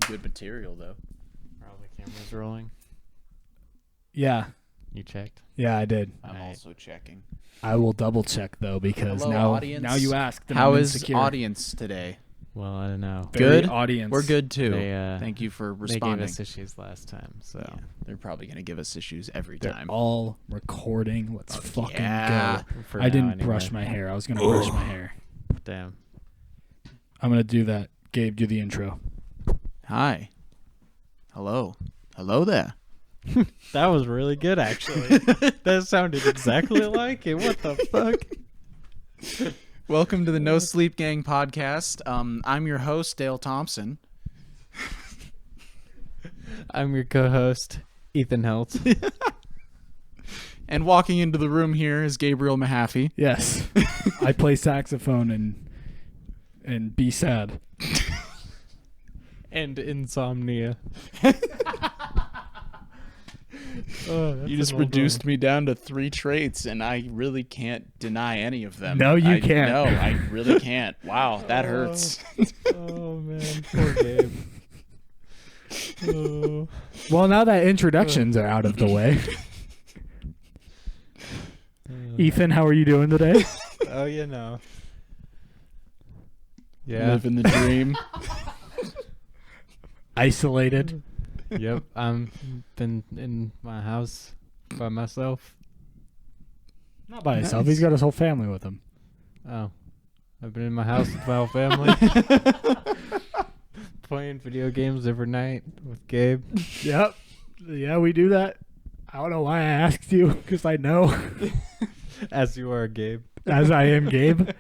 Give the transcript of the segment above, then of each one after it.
good material, though. Are all the cameras rolling? Yeah. You checked? Yeah, I did. I'm also checking. I will double check though because Hello, audience. now you asked. How I'm is insecure. audience today? Well, I don't know. Very Good? audience. We're good too. They, Thank you for They responding. gave us issues last time, so. Yeah, they're probably going to give us issues every They're time. all recording. Let's fucking yeah. go. For I now, didn't anyway. brush my hair. I was gonna brush my hair. Damn. I'm gonna do that. Gabe, do the intro. Hi. Hello. Hello there. That was really good, actually. That sounded exactly like it. What the fuck? Welcome to the No Sleep Gang podcast. I'm your host, Dale Thompson. I'm your co-host, Ethan Helt. And walking into the room here is Gabriel Mahaffey. Yes. I play saxophone and be sad. And insomnia. You just reduced me down to 3 traits, and I really can't deny any of them. No, you can't. No, I really can't. Wow, that hurts. Oh, man. Poor Gabe. Oh. Well, now that introductions are out of the way. Ethan, how are you doing today? Oh, you know. Yeah. Living the dream. Isolated. Yep. I'm been in my house by myself. Not by himself. He's got his whole family with him. Oh. I've been in my house with my whole family. Playing video games every night with Gabe. Yep. Yeah, we do that. I don't know why I asked you, because I know. As you are, Gabe. As I am Gabe.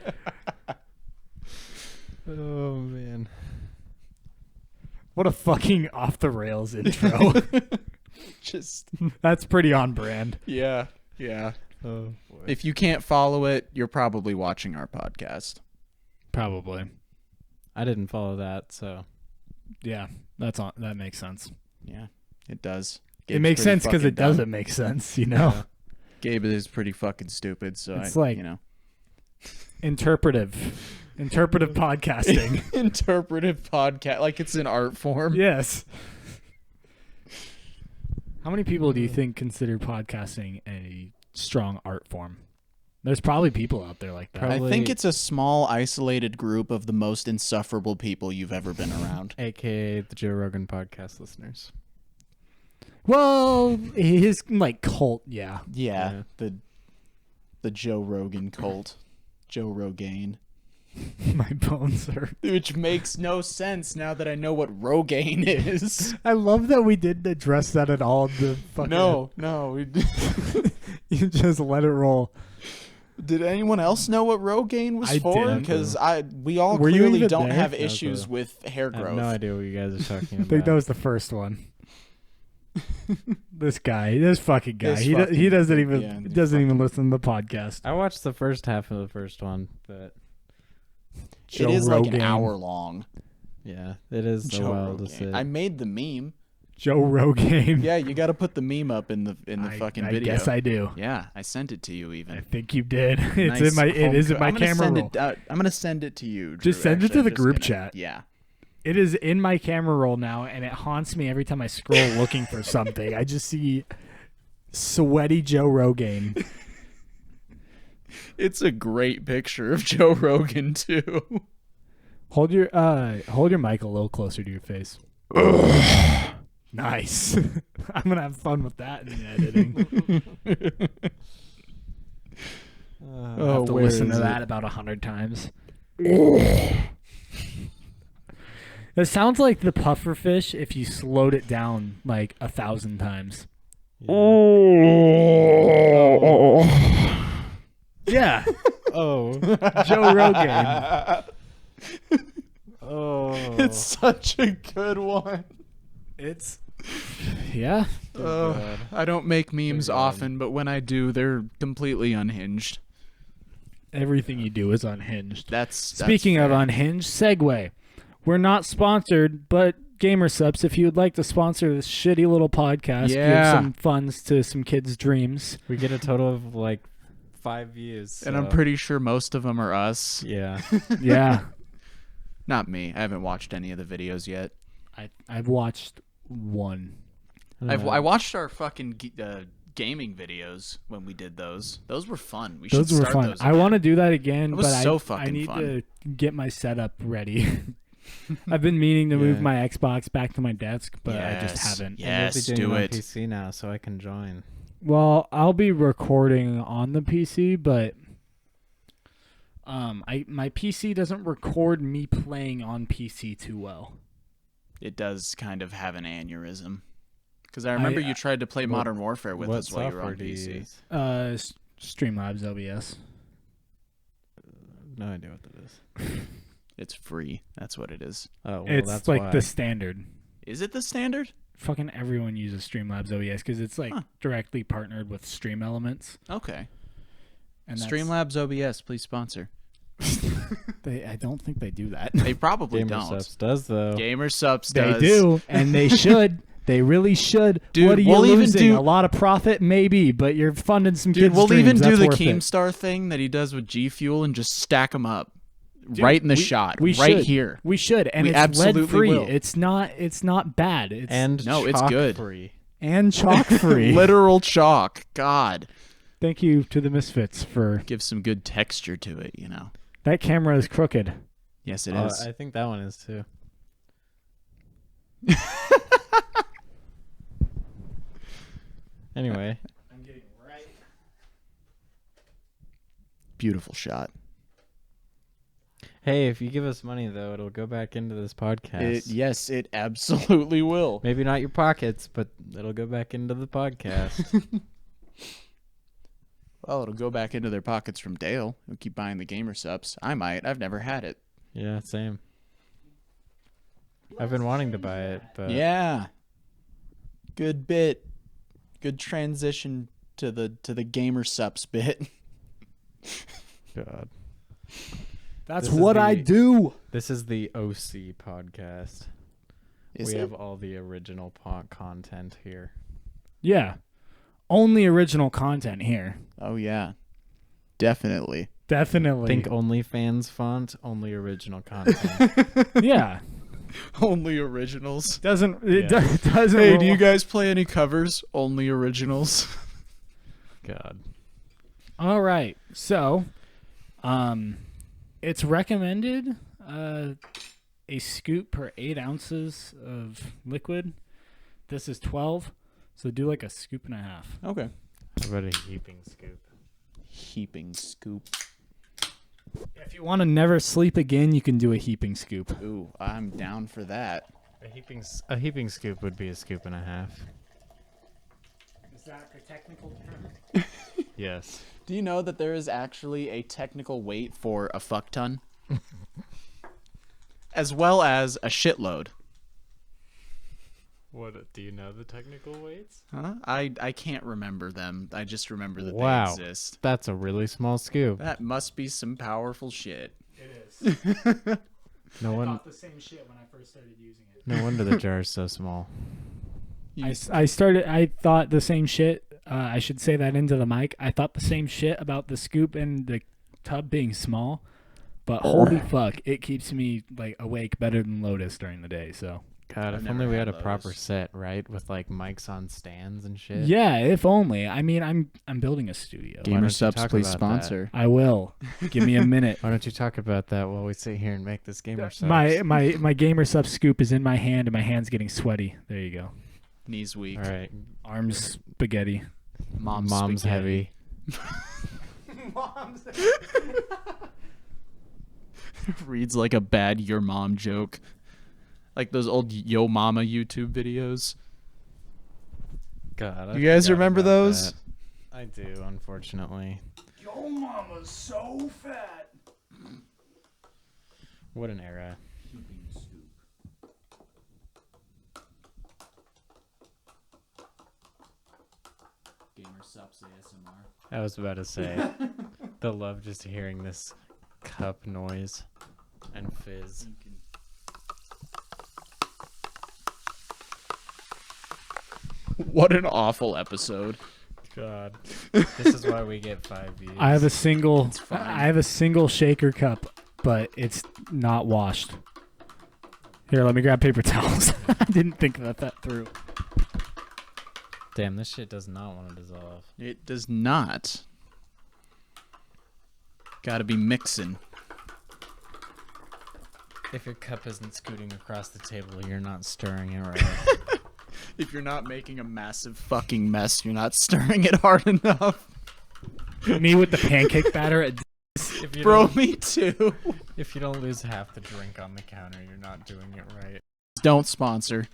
Oh, man. What a fucking off the rails intro. Just, That's pretty on brand. yeah. Oh, boy. If you can't follow it, you're probably watching our podcast. Probably. I didn't follow that, so. Yeah, that's on. That makes sense. Yeah, it does. It Gabe's makes pretty sense because fucking it dumb. doesn't make sense, you know? Yeah. Gabe is pretty fucking stupid, so It's I, like- you know. Interpretive podcasting. Interpretive podcast, like it's an art form. Yes. How many people do you think consider podcasting a strong art form? There's probably people out there like that. Probably- I think it's a small, isolated group of the most insufferable people you've ever been around. AKA the Joe Rogan podcast listeners. Well, his like cult, yeah. Yeah, the Joe Rogan cult. Joe Rogaine. My bones hurt. Which makes no sense now that I know what Rogaine is. I love that we didn't address that at all. The fucking No. You just let it roll. Did anyone else know what Rogaine was I for? didn't. Because we all Were you clearly even don't there? have No, issues okay. with hair I have growth. no idea what you guys are talking I about. think that was the first one. This fucking guy. This He fucking- doesn't even yeah, the doesn't even listen to the podcast. I watched the first half of the first one, but It is like an Rogan. hour long. yeah, it is a Joe while to Rogan. sit. I made the meme. Joe Rogan. Yeah, you got to put the meme up in the fucking I video. guess I do. Yeah, I sent it to you I even. think you did. It's Nice in my. It home is in co- my I'm gonna camera send roll. I'm gonna send it to you. Drew, Just send it actually. to I'm the just group gonna- chat. Yeah. It is in my camera roll now, and it haunts me every time I scroll looking for something. I just see sweaty Joe Rogan. It's a great picture of Joe Rogan too. Hold your mic a little closer to your face. Nice. I'm gonna have fun with that in the editing. I'll have to where listen to is that it? about 100 times. It sounds like the puffer fish if you slowed it down like 1,000 times. Yeah, Oh. Joe Rogan. Oh. It's such a good one. It's yeah. God. I don't make memes Good God. often, but when I do, they're completely unhinged. Everything you do is unhinged. That's Speaking of fair. unhinged, segue. We're not sponsored, but Gamer Subs, if you would like to sponsor this shitty little podcast, Yeah. give some funds to some kids' dreams. We get a total of like 5 views. And I'm so- pretty sure most of them are us. Yeah. Yeah. Not me. I haven't watched any of the videos yet. I've watched one. I watched our fucking gaming videos when we did those. Those were fun. We Those should were start fun. those I again. want to do that again, It was but so I fucking need fun. to get my setup ready. I've been meaning to move Yeah. my Xbox back to my desk, but I just Yes. haven't. Yes, we'll be doing do it on it. PC now, so I can join. Well, I'll be recording on the PC, but my PC doesn't record me playing on PC too well. It does kind of have an aneurysm. Because I remember you tried to play Modern Warfare with what us while you were software on do you PC. use? Streamlabs OBS. No idea what that is. It's free. That's what it is. Oh, well, It's that's like why. the standard. Is it the standard? Fucking everyone uses Streamlabs OBS because it's like directly partnered with Stream Elements. Okay. And that's- Streamlabs OBS, please sponsor. I don't think they do that. They probably Gamer don't. Subs does though. Gamer Subs They does. do, and they should. They really should. Dude, what are you we'll even losing? do- A lot of profit, maybe, but you're funding some Dude, kids' we'll dreams. even do That's the worth it. Keemstar thing that he does with G Fuel and just stack them up. Right in the shot. We right should. here. We should, and We it's absolutely lead free. will. It's not bad. It's And No, it's chalk good. free. and chalk free. Literal chalk. God. Thank you to the Misfits for Give some good texture to it, you know. that. Camera is crooked. Yes, it is. I think that one is too. Anyway, I'm getting right. Beautiful shot. hey, if you give us money though, it'll go back into this podcast. Yes, it absolutely will. Maybe not your pockets, but it'll go back into the podcast. Well, it'll go back into their pockets from Dale. He'll keep buying the Gamer Subs. I might. I've never had it. Yeah, same. I've been wanting to buy it, but Yeah. Good bit. Good transition to the Gamer Subs bit. God. That's This is what I the- do. This is the OC podcast. Is we it? have all the original content here. Yeah, only original content here. Oh yeah. Definitely. Definitely. Think OnlyFans font, only original content. Yeah. Only originals. Doesn't Hey, do you guys play any covers? Only originals. God. All right. So, it's recommended a scoop per 8 ounces of liquid. This is 12, so do like a scoop and a half. Okay. How about a heaping scoop? Heaping scoop. If you want to never sleep again, you can do a heaping scoop. Ooh, I'm down for that. A heaping scoop would be a scoop and a half. Is that the technical term? Yes. Do you know that there is actually a technical weight for a fuck ton? As well as a shitload. What do you know the technical weights? Huh? I can't remember them. I just remember that Wow. they exist. That's a really small scoop. That must be some powerful shit. It is. No one. the same shit when I first started using it. No wonder the jar is so small. I thought the same shit. I should say that into the mic. I thought the same shit about the scoop and the tub being small, but holy fuck, it keeps me like awake better than Lotus during the day. So God, I've if never only we had had a proper those. set, right? With like mics on stands and shit. yeah, if only. I mean, I'm building a studio. don't Gamer you Subs, talk please about sponsor. I will. Give me a minute. Why don't you talk about that while we sit here and make this gamer subs? My gamer sub scoop is in my hand and my hand's getting sweaty. There you go. Knees weak. All right. Arms spaghetti. Mom's heavy. spaghetti. Reads like a bad your mom joke. Like those old Yo Mama YouTube videos. God. You guys forgot remember about those? that. I do, unfortunately. Yo mama's so fat. What an era. Gamer Subs ASMR. I was about to say, they'll love just hearing this cup noise and fizz. What an awful episode. God. This is why we get 5 views. I have a single. fine. I have a single shaker cup, but it's not washed. Here, let me grab paper towels. I didn't think about that through. Damn, this shit does not want to dissolve. It does not. Gotta be mixing. If your cup isn't scooting across the table, you're not stirring it right. If you're not making a massive fucking mess, you're not stirring it hard enough. Me with the pancake batter at If you Bro, don't- me too. If you don't lose half the drink on the counter, you're not doing it right. Don't sponsor.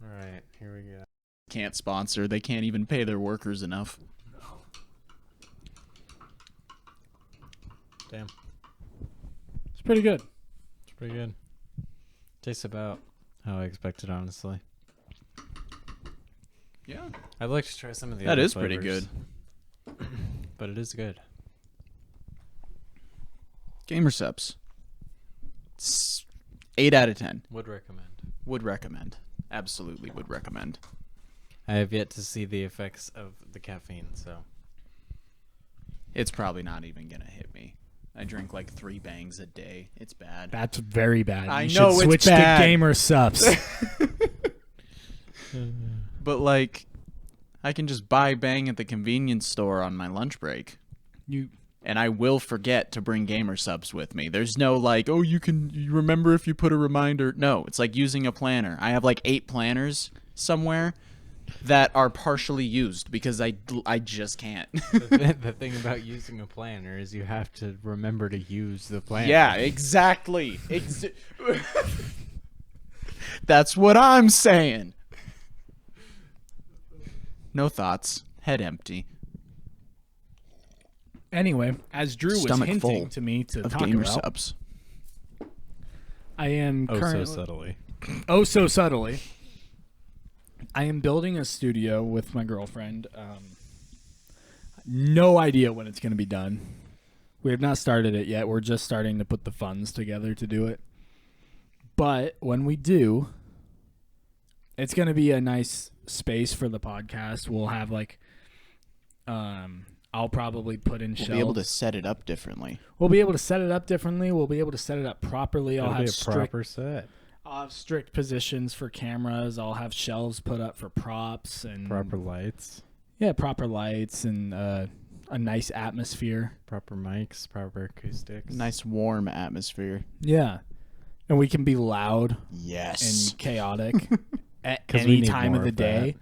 All right, here we go. Can't sponsor. They can't even pay their workers enough. Damn, It's pretty good. it's pretty good. Tastes about how I expected, honestly. Yeah. I'd like to try some of the That other is pretty flavors, but it is good. Gamer Subs. 8 out of 10. Would recommend. Would recommend. Absolutely would recommend. I have yet to see the effects of the caffeine, so It's probably not even gonna hit me. I drink like 3 bangs a day. It's bad. That's very bad. I You know, should it's switch bad. to Gamer Subs. But like, I can just buy bang at the convenience store on my lunch break. And I will forget to bring Gamer Subs with me. There's no like, oh, you remember if you put a reminder. No, it's like using a planner. I have like 8 planners somewhere that are partially used because I just can't. the thing about using a planner is you have to remember to use the planner. Yeah, exactly. That's what I'm saying. No thoughts. Head empty. Anyway, as Drew was Stomach hinting full to me to Of talk Gamer about, Subs. I am Oh, currently so subtly. oh so subtly. I am building a studio with my girlfriend. No idea when it's going to be done. We have not started it yet. We're just starting to put the funds together to do it. But when we do, it's going to be a nice space for the podcast. We'll have like, I'll probably put in shelves. We'll be able to set it up differently. We'll be able to set it up differently. We'll be able to set it up properly. It'll I'll be have a strict proper set. I'll have strict positions for cameras. I'll have shelves put up for props and Proper lights, yeah, proper lights and a nice atmosphere. proper mics, proper acoustics. Nice warm atmosphere. Yeah, and we can be loud Yes. and chaotic at 'Cause we any need time of more the of day.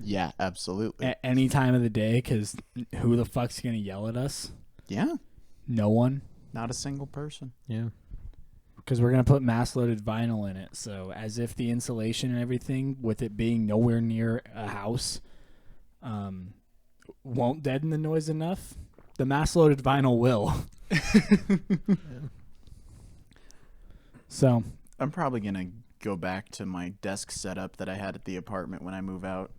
Yeah, absolutely. At any time of the day, because who the fuck's gonna yell at us? Yeah. No one. Not a single person. Yeah. Because we're going to put mass-loaded vinyl in it. So as if the insulation and everything, with it being nowhere near a house, won't deaden the noise enough, the mass-loaded vinyl will. So I'm probably going to go back to my desk setup that I had at the apartment when I move out.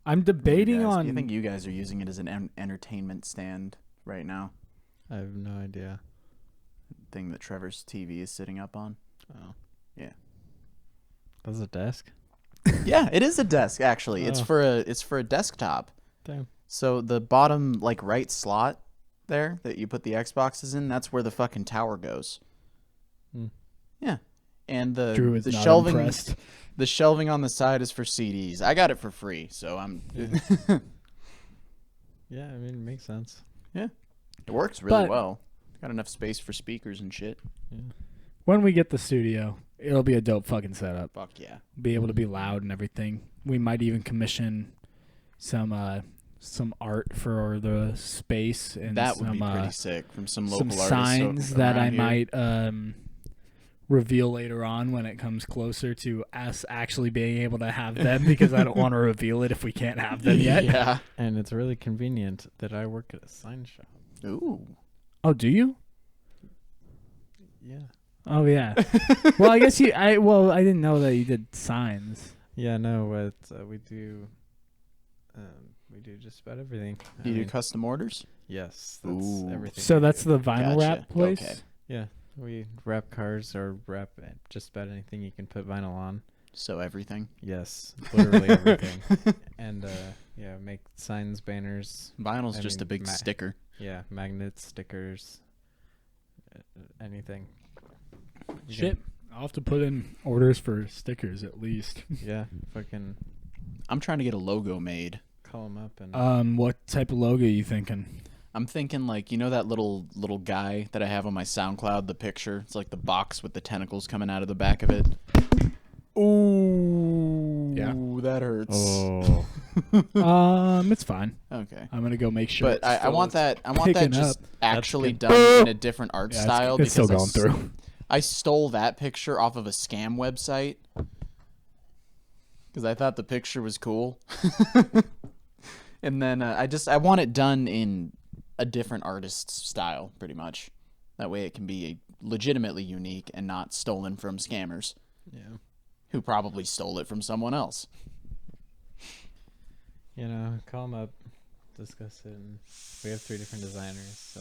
I'm debating on... You think you guys are using it as an entertainment stand right now? I have no idea. Thing that Trevor's TV is sitting up on. Oh. Yeah. That's a desk? Yeah, it is a desk actually. Oh. It's for a desktop. Damn. So the bottom like right slot there that you put the Xboxes in, that's where the fucking tower goes. Hmm. Yeah. And Drew is the not shelving impressed. the shelving on the side is for CDs. I got it for free, so I'm Yeah, I mean, it makes sense. it works really But- well. Got enough space for speakers and shit. Yeah. When we get the studio, it'll be a dope fucking setup. Fuck yeah. Be able to be loud and everything. We might even commission some art for the space and That some, would be pretty sick from some local some artists signs that I around here. might reveal later on when it comes closer to us actually being able to have them, because I don't want to reveal it if we can't have them yet. Yeah. And it's really convenient that I work at a sign shop. Ooh. Oh, do you? Yeah. Oh yeah. Well, I guess I didn't know that you did signs. Yeah, no, but we do just about everything. Do you do custom orders? Yes, that's Ooh. everything. So we that's do. the vinyl Gotcha. wrap place. Okay. Yeah, we wrap cars or wrap just about anything you can put vinyl on. So everything. Yes, literally everything. And yeah, make signs, banners. Vinyl's I just mean, a big sticker. Yeah, magnets, stickers, anything. Shit. I'll have to put in orders for stickers at least. Yeah, fucking I'm trying to get a logo made. call them up and. What type of logo are you thinking? I'm thinking like, you know that little guy that I have on my SoundCloud, the picture? It's like the box with the tentacles coming out of the back of it. Ooh. Yeah. That hurts. Oh. It's fine. Okay. I'm gonna go make sure. But I want that picking just up. actually good. done in a different art Yeah, style it's still because going through. I stole that picture off of a scam website because I thought the picture was cool. And then I want it done in a different artist's style, pretty much. That way it can be legitimately unique and not stolen from scammers Yeah. who probably stole it from someone else. You know, call them up, discuss it. And we have 3 different designers, so.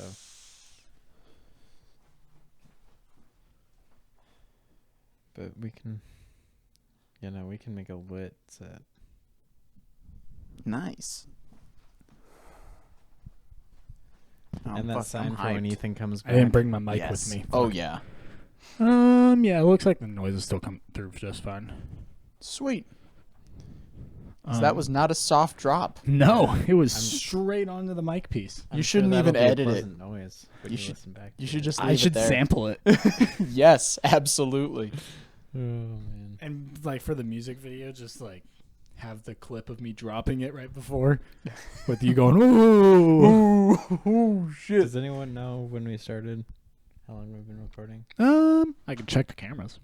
But we can, we can make a lit set. Nice. Oh, And that fuck, sign I'm for when hyped. Ethan comes I back. didn't bring my mic Yes. with me. Oh, Fuck. yeah. Yeah, it looks like the noise is still coming through just fine. Sweet. So that was not a soft drop. No, it was straight onto the mic piece. You shouldn't that'll even be a edit it. pleasant noise when You you should- listen back You to should it. just leave I should it there. sample it. Yes, absolutely. Oh, man. And like for the music video, just like have the clip of me dropping it right before with you going, ooh. Oh, shit. Does anyone know when we started? How long we've been recording? I can check the cameras.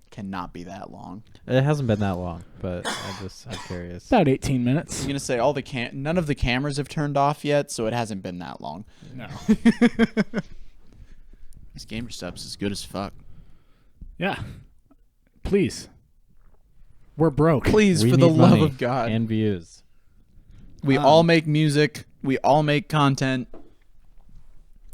Cannot be that long. It hasn't been that long, but I'm curious. About 18 I was minutes. gonna say none of the cameras have turned off yet, so it hasn't been that long. No. This gamer stuff's as good as fuck. Yeah. Please. We're broke. Please, We for the need love money of God. and views. We all make music. We all make content.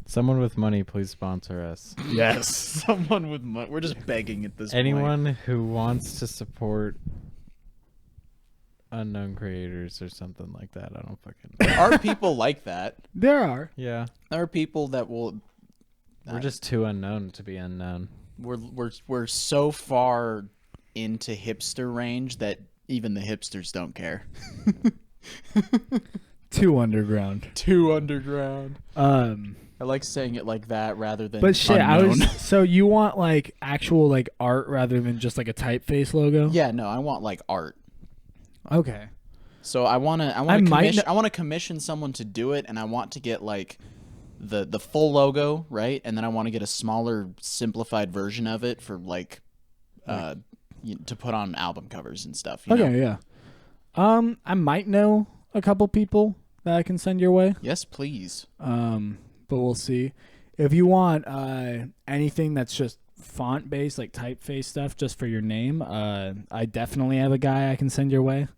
Someone with money, please sponsor us. Yes. Someone with money. We're just begging at this point. Anyone who wants to support unknown creators or something like that, I don't fucking know. There are people like that. There are. Yeah, There are people that will. we're just too unknown to be unknown. We're so far into hipster range that even the hipsters don't care. Too underground. Too underground. Um, I like saying it like that rather than. but shit, unknown. so you want like actual like art rather than just like a typeface logo? Yeah, no, I want like art. Okay. So I want to might I want to commission someone to do it, and I want to get like the full logo, right? And then I want to get a smaller, simplified version of it for like to put on album covers and stuff. You know? Okay, yeah. I might know a couple people that I can send your way. Yes, please. But we'll see. If you want anything that's just font based, like typeface stuff, just for your name, I definitely have a guy I can send your way.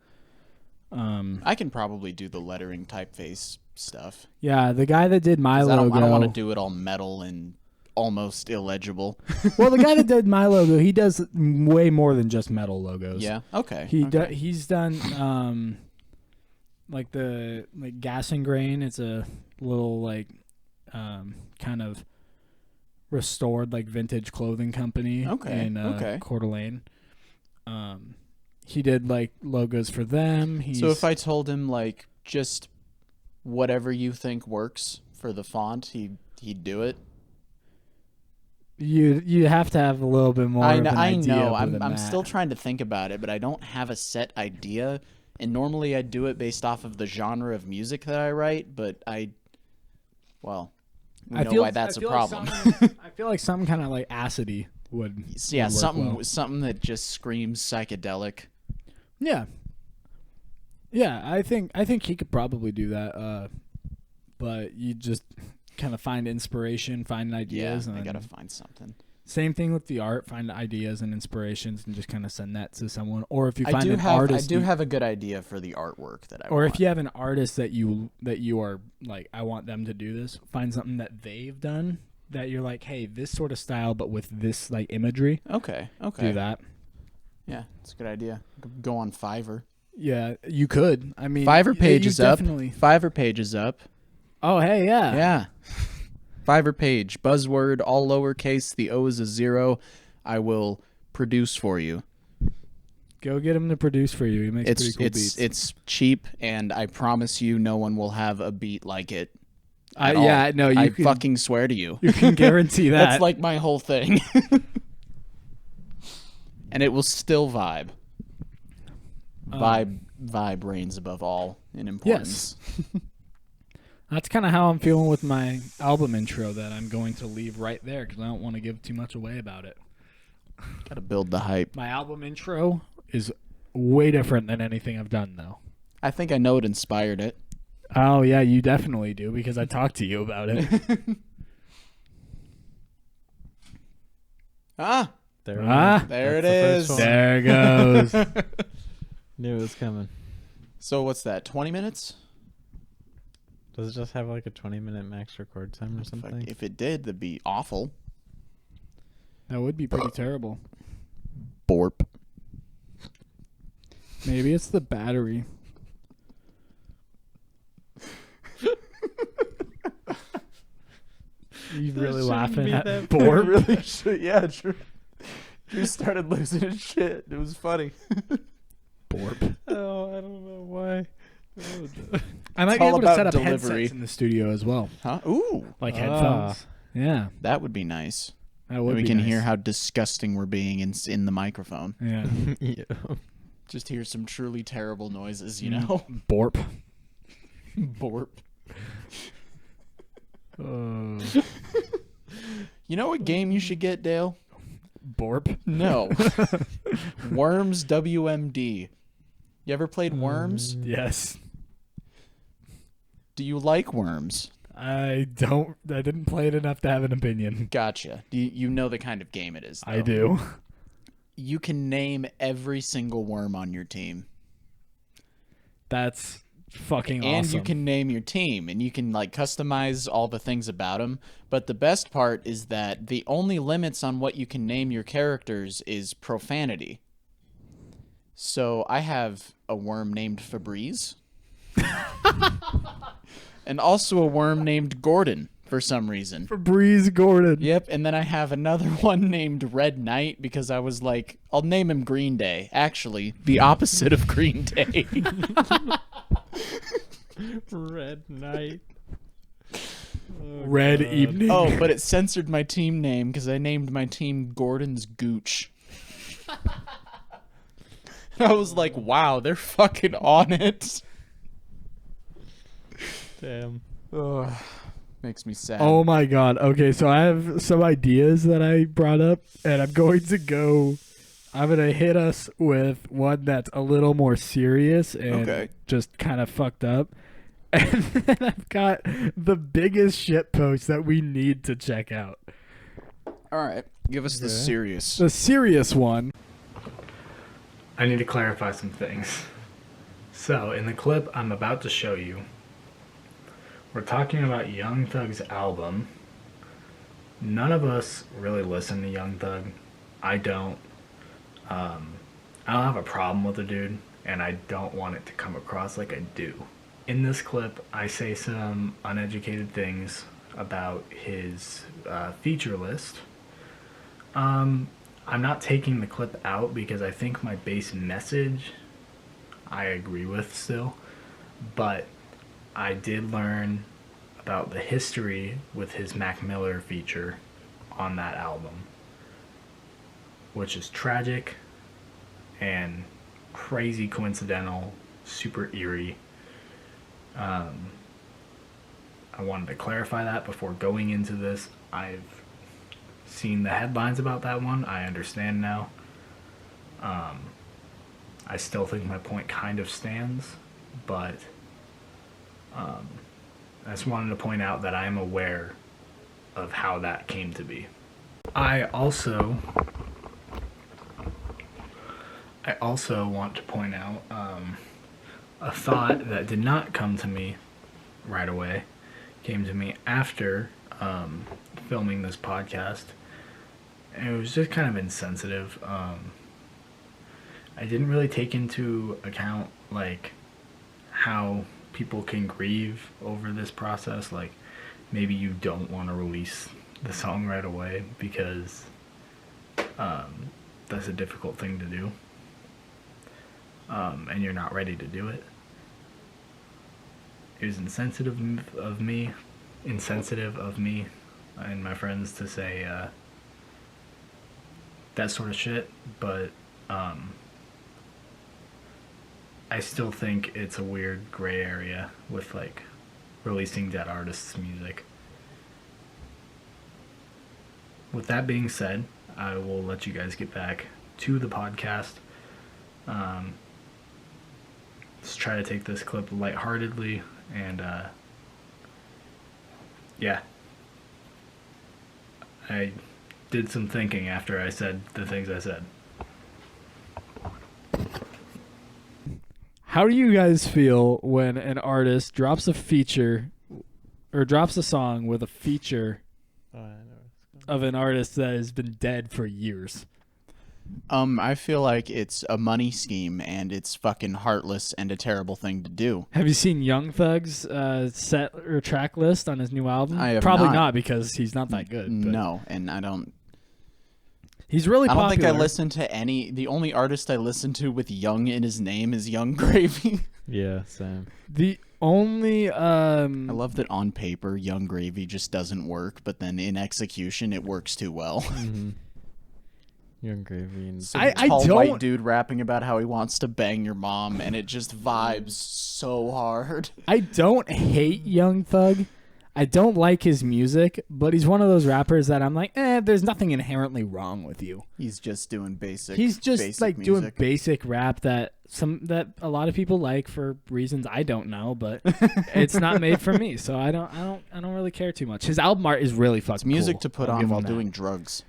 I can probably do the lettering typeface stuff. Yeah, the guy that did my 'Cause logo. I don't want to do it all metal and almost illegible. Well, the guy that did my logo, he does way more than just metal logos. Yeah. Okay. He's done like the Gas and Grain. It's a little like kind of restored like vintage clothing company. Okay, In okay. Coeur d'Alene. He did like logos for them. So if I told him like just whatever you think works for the font, he'd do it. you have to have a little bit more. I know. Of an idea I'm than that. still trying to think about it, but I don't have a set idea. And normally I do it based off of the genre of music that I write, but we know why that's a problem. I feel like something kind of like acidy would. Yeah, would work something well. something that just screams psychedelic. Yeah. Yeah, I think he could probably do that. But you just kind of find inspiration, find ideas, Yeah, I and gotta find something. same thing with the art. Find ideas and inspirations, and just kind of send that to someone. Or if you I find do an have artist, have a good idea for the artwork that I or want. if you have an artist that you are like, I want them to do this. Find something that they've done that you're like, hey, this sort of style, but with this like imagery. Okay. Do that. Yeah, it's a good idea. Go on Fiverr. Yeah, you could. I mean, Fiverr page you is up. definitely. Fiverr page is up. Oh, hey, yeah. Yeah. Fiverr page. Buzzword, all lowercase. The O is a 0. I will produce for you. Go get him to produce for you. He makes pretty cool beats. It's cheap, and I promise you no one will have a beat like it. Yeah, no, I fucking swear to you. You can guarantee that. That's like my whole thing. And it will still vibe. Vibe reigns above all in importance. Yes. That's kind of how I'm feeling with my album intro that I'm going to leave right there because I don't want to give too much away about it. Gotta build the hype. My album intro is way different than anything I've done, though. I think I know what inspired it. Oh, yeah, you definitely do because I talked to you about it. There it is. There it goes. Knew it was coming. So what's that, 20 minutes? Does it just have like a 20-minute max record time or something? If it did, that'd be awful. That would be pretty terrible. Borp. Maybe it's the battery. You really laughing at Borp? Really should, yeah, true. You started losing his shit. It was funny. Borp. Oh, I don't know why. I might be able to set up headsets in the studio as well. Huh? Ooh. Like headphones. Yeah. That would be nice. That would we be can nice. hear how disgusting we're being in the microphone. Yeah. Yeah. Just hear some truly terrible noises, you know? Borp. Borp. Uh, You know what game you should get, Dale? Borp? No. Worms WMD. You ever played Worms? Yes. Do you like Worms? I didn't play it enough to have an opinion. Gotcha. You know the kind of game it is, though. I do. You can name every single worm on your team. That's fucking awesome. And you can name your team, and you can like customize all the things about them. But the best part is that the only limits on what you can name your characters is profanity. So I have a worm named Febreze. And also a worm named Gordon for some reason. Febreze Gordon. Yep, and then I have another one named Red Knight because I was like, I'll name him Green Day. Actually, the opposite of Green Day. Red Knight. Red Evening. Oh, but it censored my team name because I named my team Gordon's Gooch. I was like, wow, they're fucking on it. Damn. Ugh, makes me sad. Oh my god. Okay, so I have some ideas that I brought up, and I'm going to hit us with one that's a little more serious and just kind of fucked up. And then I've got the biggest shit post that we need to check out. All right, give us the serious. The serious one. I need to clarify some things. So, in the clip I'm about to show you, we're talking about Young Thug's album. None of us really listen to Young Thug. I don't. I don't have a problem with the dude, and I don't want it to come across like I do. In this clip, I say some uneducated things about his feature list. I'm not taking the clip out because I think my base message I agree with still, but I did learn about the history with his Mac Miller feature on that album, which is tragic and crazy coincidental, super eerie. I wanted to clarify that before going into this. I've seen the headlines about that one. I understand now. I still think my point kind of stands, but I just wanted to point out that I am aware of how that came to be. I also want to point out a thought that did not come to me right away, came to me after filming this podcast, and it was just kind of insensitive. I didn't really take into account like how people can grieve over this process. Like maybe you don't want to release the song right away because That's a difficult thing to do. And you're not ready to do it. It was insensitive of me and my friends to say that sort of shit, but I still think it's a weird gray area with like releasing dead artists' music. With that being said, I will let you guys get back to the podcast. Let's try to take this clip lightheartedly and yeah. I did some thinking after I said the things I said. How do you guys feel when an artist drops a feature or drops a song with a feature of an artist that has been dead for years? I feel like it's a money scheme and it's fucking heartless and a terrible thing to do. Have you seen Young Thug's set or track list on his new album? I have Probably not. not because he's not that good. But No, and I don't. he's really I don't popular. think I listen to any. The only artist I listen to with "Young" in his name is Young Gravy. Yeah, same. The only I love that on paper, Young Gravy just doesn't work, but then in execution, it works too well. Mm-hmm. Young Gravy and Some I tall don't- white dude rapping about how he wants to bang your mom, and it just vibes so hard. I don't hate Young Thug. I don't like his music, but he's one of those rappers that I'm like, there's nothing inherently wrong with you. He's just doing basic. He's just basic like music. doing basic rap that a lot of people like for reasons I don't know, but it's not made for me, so I don't really care too much. His album art is really fucking It's music cool. to put I'll on give while him that. doing drugs.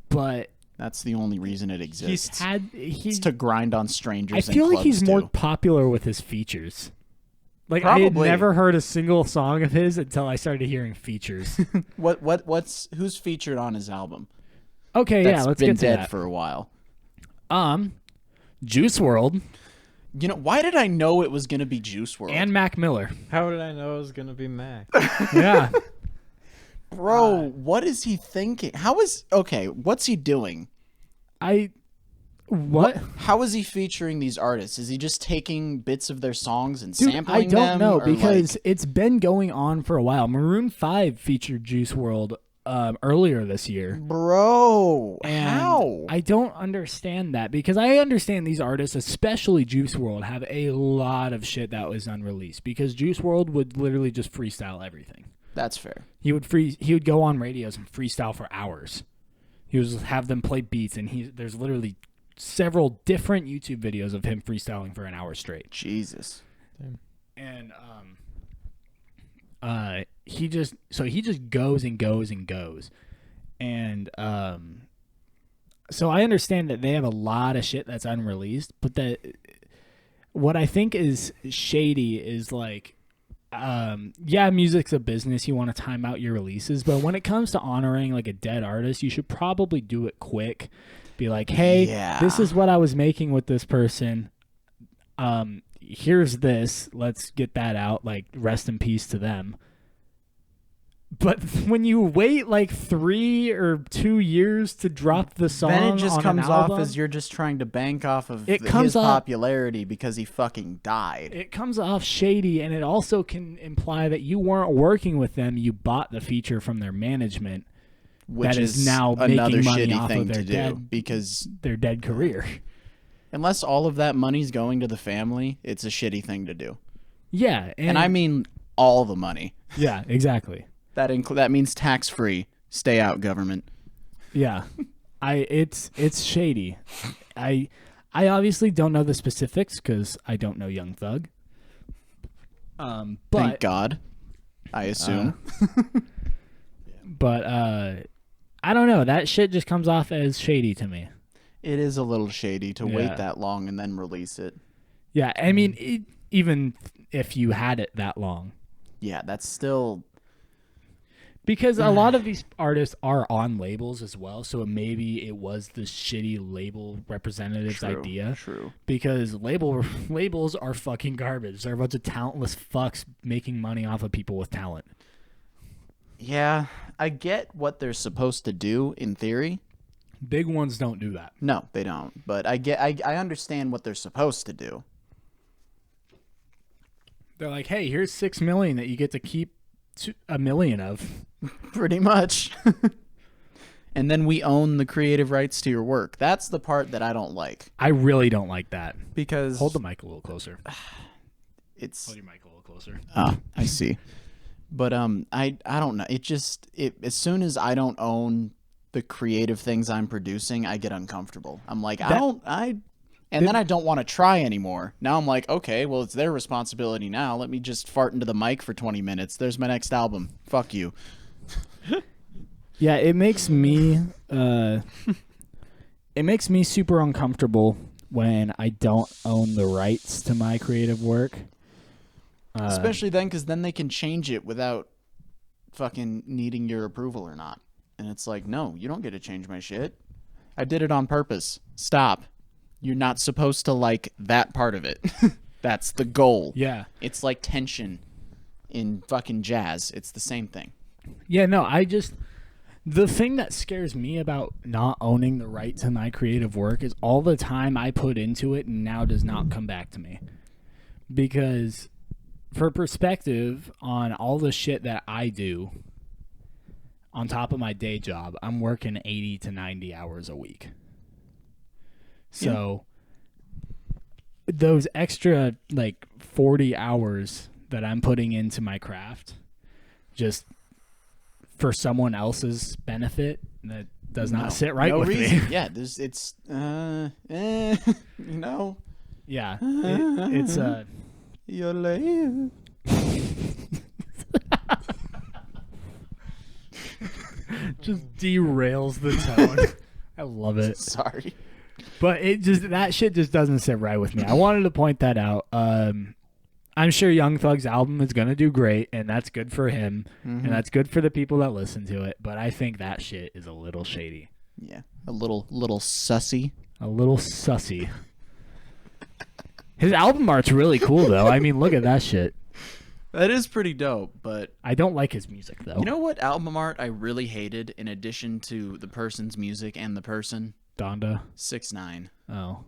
But That's the only reason it exists. he's It's to grind on strangers. I feel in like he's clubs, more too. popular with his features. Like I had Probably. never heard a single song of his until I started hearing features. Who's featured on his album? Okay, That's yeah, let's been get to dead that. for a while. Juice WRLD You know, why did I know it was gonna be Juice WRLD? and Mac Miller. how did I know it was gonna be Mac? Yeah. Bro, what is he thinking? What's he doing? What? How is he featuring these artists? Is he just taking bits of their songs and Dude, sampling I don't them? know or, because like, it's been going on for a while. Maroon 5 featured Juice WRLD earlier this year. bro, And how? I don't understand that because I understand these artists, especially Juice WRLD, have a lot of shit that was unreleased because Juice WRLD would literally just freestyle everything. That's fair. He would go on radios and freestyle for hours. He would just have them play beats, and there's literally several different YouTube videos of him freestyling for an hour straight. Jesus. And he just goes and goes and goes. And so I understand that they have a lot of shit that's unreleased, but that what I think is shady is like music's a business. You want to time out your releases, but when it comes to honoring like a dead artist, you should probably do it quick. Be like, hey, this is what I was making with this person. Here's this. Let's get that out. Like, rest in peace to them. But when you wait like 3 or 2 years to drop the song, Then it just on comes an off album, as you're just trying to bank off of It his comes off- popularity because he fucking died. it comes off shady, and it also can imply that you weren't working with them. You bought the feature from their management, Which that is is now another making money shitty off thing of their to do dead because their dead career. unless all of that money's going to the family, it's a shitty thing to do. Yeah, And I mean all the money. yeah, exactly. That means tax free. Stay out, government. Yeah, it's shady. I obviously don't know the specifics because I don't know Young Thug. But Thank God. I assume. but I don't know. That shit just comes off as shady to me. It is a little shady to Yeah. wait that long and then release it. Yeah, I mean, even if you had it that long. Yeah, that's still. Because a lot of these artists are on labels as well, so maybe it was the shitty label representative's True, idea. True. Because labels are fucking garbage. They're a bunch of talentless fucks making money off of people with talent. Yeah, I get what they're supposed to do in theory, Big ones don't do that. No, they don't. But I understand what they're supposed to do. They're like, hey, here's $6 million that you get to keep $1 million of. Pretty much. And then we own the creative rights to your work. That's the part that I don't like. I really don't like that. Because Hold the mic a little closer. it's Hold your mic a little closer. I see. But I don't know. It as soon as I don't own the creative things I'm producing, I get uncomfortable. I'm like, then I don't want to try anymore. Now I'm like, okay, well, it's their responsibility now. Let me just fart into the mic for 20 minutes. There's my next album. Fuck you. Yeah, it makes me super uncomfortable when I don't own the rights to my creative work. Especially then, because then they can change it without fucking needing your approval or not. And it's like, no, you don't get to change my shit. I did it on purpose. Stop. You're not supposed to like that part of it. That's the goal. Yeah. It's like tension in fucking jazz. It's the same thing. Yeah, no, the thing that scares me about not owning the right to my creative work is all the time I put into it now does not come back to me. Because for perspective on all the shit that I do on top of my day job, I'm working 80 to 90 hours a week. So those extra like 40 hours that I'm putting into my craft just for someone else's benefit, that does not sit right with me. Yeah, it's Yeah, it's Your life. just derails the tone. I love it. Sorry. But that shit just doesn't sit right with me. I wanted to point that out. I'm sure Young Thug's album is gonna do great, and that's good for him, and that's good for the people that listen to it. But I think that shit is a little shady. Yeah, a little sussy. A little sussy. His album art's really cool, though. I mean, look at that shit. That is pretty dope, but I don't like his music, though. you know what album art I really hated in addition to the person's music and the person? Donda. 6ix9ine. Oh.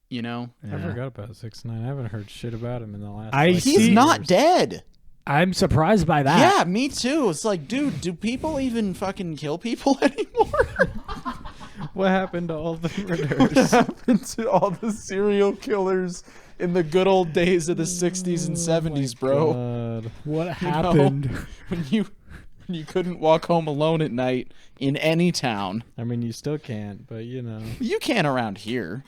You know? Yeah. I forgot about 6ix9ine. I haven't heard shit about him in the last. He's not dead. I'm surprised by that. Yeah, me too. It's like, dude, do people even fucking kill people anymore? What happened to all the What murders? happened to all the serial killers in the good old days of the 60s and 70s, bro? God. What You know, happened? when you couldn't walk home alone at night in any town. I mean, you still can't, but you know. You can around here.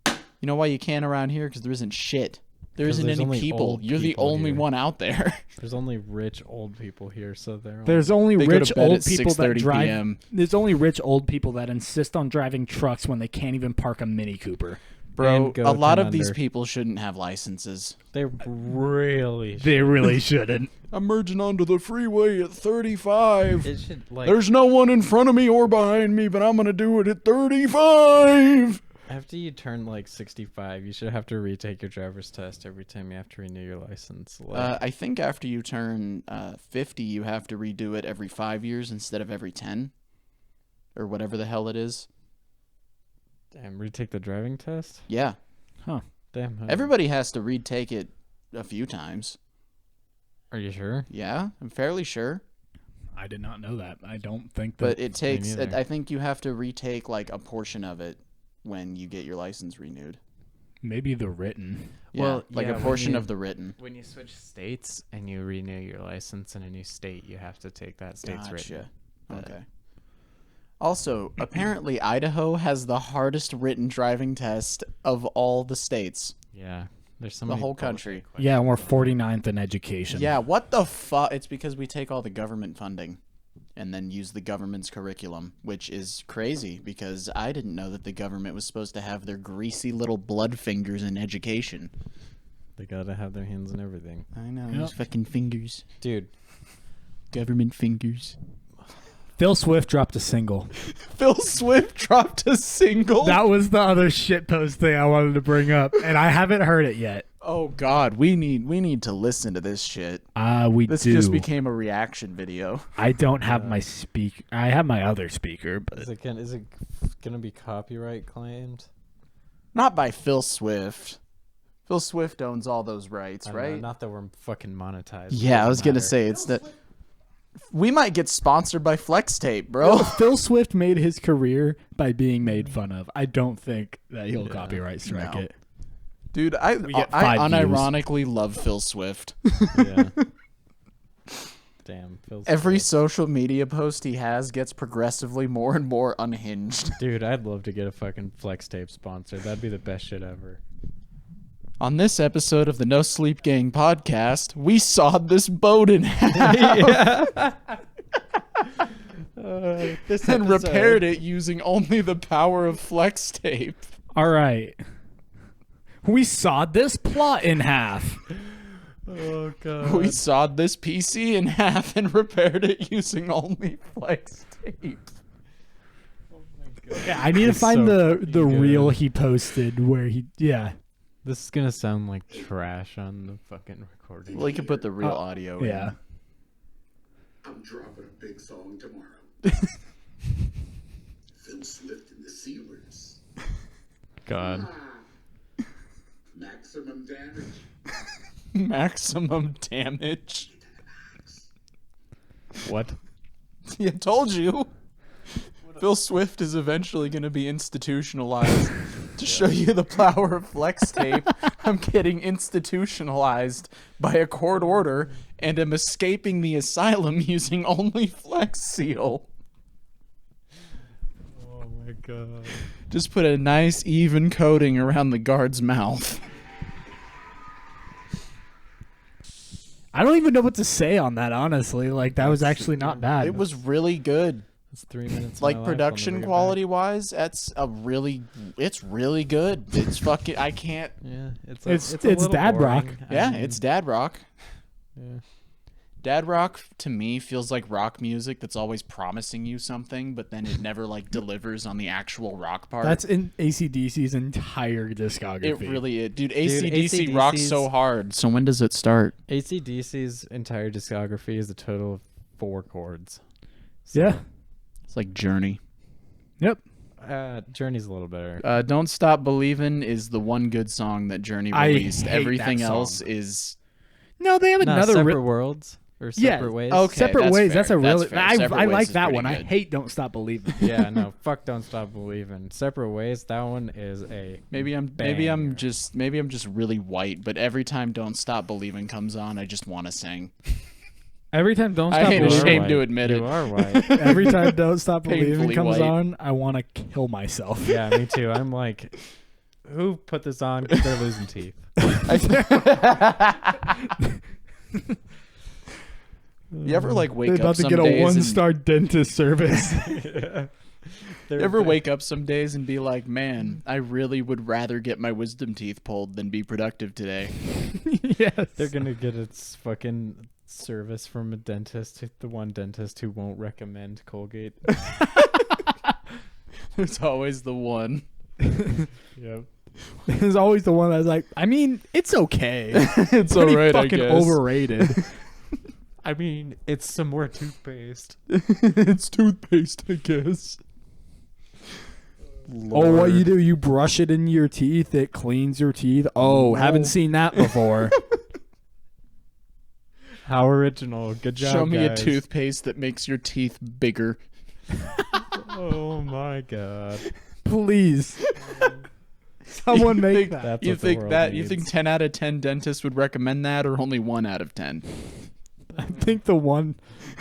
You know why you can around here? Because there isn't shit. There 'Cause isn't there's any only people. old You're the people only here. one out there. There's only rich old people here, so they're. There's only They go rich to bed old at people that 6:30 drive. p.m. There's only rich old people that insist on driving trucks when they can't even park a Mini Cooper. Bro, And go a lot 10 of these under. people shouldn't have licenses. They really. They really shouldn't. I'm merging onto the freeway at 35. It should like. There's no one in front of me or behind me, but I'm going to do it at 35. After you turn like 65, you should have to retake your driver's test every time you have to renew your license. Like, I think after you turn 50, you have to redo it every 5 years instead of every 10. Or whatever the hell it is. damn, retake the driving test? Yeah. Damn. Everybody has to retake it a few times. Are you sure? Yeah, I'm fairly sure. I did not know that. I don't think that. But it takes, neither. I think you have to retake like a portion of it when you get your license renewed. Maybe the written. Yeah, Well, like yeah, a when portion you- of the written. When you switch states and you renew your license in a new state, you have to take that state's written. Gotcha. Okay. Also, apparently Idaho has the hardest written driving test of all the states. Yeah. There's so The many whole bullshit country. questions. Yeah, and we're 49th in education. Yeah, what the fuck? It's because we take all the government funding and then use the government's curriculum, which is crazy because I didn't know that the government was supposed to have their greasy little blood fingers in education. They gotta have their hands in everything. I know, Yep. those fucking fingers. Dude, Government fingers. Phil Swift dropped a single. Phil Swift dropped a single. That was the other shitpost thing I wanted to bring up, and I haven't heard it yet. Oh God, we need to listen to this shit. This do. just became a reaction video. I don't have my speaker. I have my other speaker, but Is it gonna be copyright claimed? Not by Phil Swift. Phil Swift owns all those rights, I don't know, right? not that we're fucking monetized. Yeah, I was gonna matter. say it's that. We might get sponsored by Flex Tape, bro. Phil Swift made his career by being made fun of. I don't think that he'll copyright strike No. it. Dude, I get 5 views. unironically love Phil Swift. Yeah. Damn. Feels Every good. social media post he has gets progressively more and more unhinged. Dude, I'd love to get a fucking Flex Tape sponsor. That'd be the best shit ever. On this episode of the No Sleep Gang podcast, we sawed this boat in half This and repaired it using only the power of Flex Tape. All right. We sawed this plot in half. Oh god. We sawed this PC in half and repaired it using only Flex Tape. Yeah, I need to It's find so the fucking reel good. he posted where he This is gonna sound like trash on the fucking recording. Well, you can put the real audio in. yeah. I'm dropping a big song tomorrow. Phil Swift and the Sealers. God. Maximum damage. Maximum damage. What? I told you. Phil Swift is eventually going to be institutionalized. To show you the power of Flex Tape, I'm getting institutionalized by a court order and am escaping the asylum using only Flex Seal. Oh my god. Just put a nice even coating around the guard's mouth. I don't even know what to say on that, honestly. Like, that was actually not bad. It was really good. It's 3 minutes. of my Like life, I'll production never get quality wise, it's really good. It's fucking, I can't. back. Yeah, it's It's a little dad rock. boring. Yeah, it's dad rock. Yeah. Dad rock to me feels like rock music that's always promising you something, but then it never like delivers on the actual rock part. That's in AC/DC's entire discography. it really is. Dude, AC/DC AC/DC rocks so hard. So when does it start? AC/DC's entire discography is a total of 4 chords. Yeah. It's like Journey. Yep. Journey's a little better. Don't Stop Believin' is the one good song that Journey I released. hate Everything that song. else is No, they have Nah, another. Separate Worlds or Separate Ways. Okay, Separate that's Ways. fair. That's a That's really. fair. I Separate Ways like is that pretty one. I good. hate Don't Stop Believing. Yeah, no, fuck Don't Stop Believing. Separate Ways, that one is a maybe I'm banger. just really white, but every time Don't Stop Believin' comes on, I just want to sing. Every time Don't I Stop ain't You are Believing. ashamed white. to admit it. You are white. Every time Don't Stop Believing Painfully comes white. on, I want to kill myself. Yeah, me too. I'm like, who put this on? 'Cause they're losing teeth. You ever like wake They're up about to some get a days and- 1-star dentist service. You ever wake up some days and be like, man, I really would rather get my wisdom teeth pulled than be productive today. Yes. They're gonna get its fucking service from a dentist, the one dentist who won't recommend Colgate. There's always the one. Yep. There's always the one that's like, I mean, it's okay. It's Pretty alright, I fucking guess. overrated. I mean, it's some more toothpaste. It's toothpaste, I guess. Oh, what you do? You brush it into your teeth. It cleans your teeth. Oh, haven't seen that before. How original. Good job, Show me guys. a toothpaste that makes your teeth bigger. Oh my god. Please. Someone You make think- that. That's You what the think world that you needs. think 10 out of 10 dentists would recommend that, or only 1 out of 10? I think the one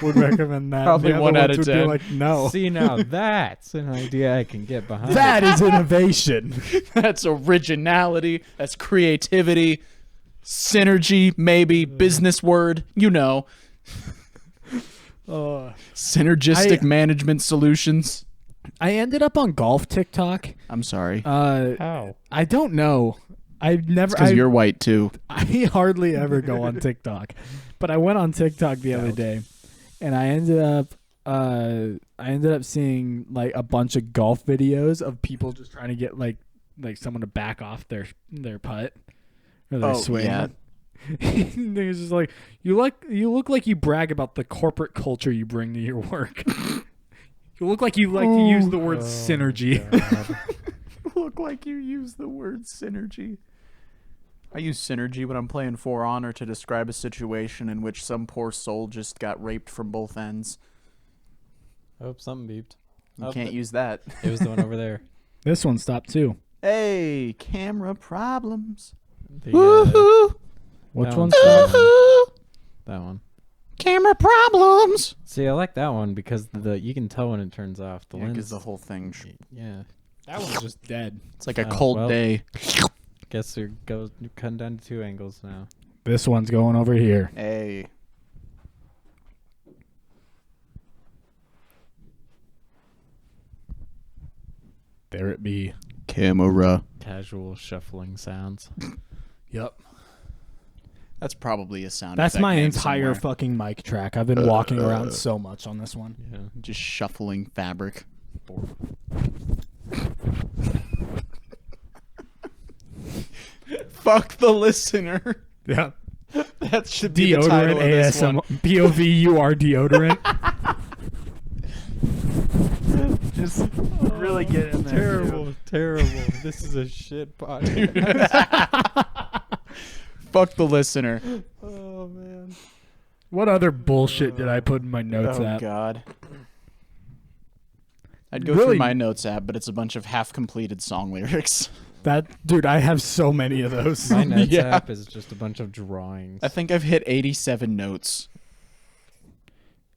would recommend that. Probably the other 1 out ones of would 10. Be like, no. See, now that's an idea I can get behind. That is innovation. That's originality. That's creativity. Synergy, maybe. Business word. You know. Synergistic I- management solutions. I ended up on golf TikTok. I'm sorry. How? I don't know. I've never. Because you're white, too. I hardly ever go on TikTok, but I went on TikTok the other day, and I ended up seeing like a bunch of golf videos of people just trying to get like someone to back off their putt Or they swing. yeah. Niggas just like you look like you brag about the corporate culture you bring to your work. You look like you like to use the word synergy. Look like you use the word synergy. I use synergy when I'm playing For Honor to describe a situation in which some poor soul just got raped from both ends. Oh, something beeped. You can't use that. It was the one over there. This one stopped too. Hey, camera problems. The, Woohoo! Which that one's one's that? Woohoo! that one. Camera problems. See, I like that one because you can tell when it turns off. The Yeah, lens. because the whole thing. Yeah. That one's just dead. It's like a Oh, cold well. day. Guess you're cutting down to 2 angles now. This one's going over here. Hey. There it be. Camera. Casual shuffling sounds. Yep. That's probably a sound. That's effect my made entire somewhere. fucking mic track. I've been walking around so much on this one. Yeah. Just shuffling fabric. Fuck the listener. Yeah. That should be the title Deodorant of this one. ASM POVUR deodorant. Just really get in there. Terrible, terrible. This is a shit podcast. Fuck the listener. Oh man. What other bullshit did I put in my notes Oh app? God. I'd go Really? through my notes app, but it's a bunch of half-completed song lyrics. That dude, I have so many of those. My notes Yeah. app is just a bunch of drawings. I think I've hit 87 notes.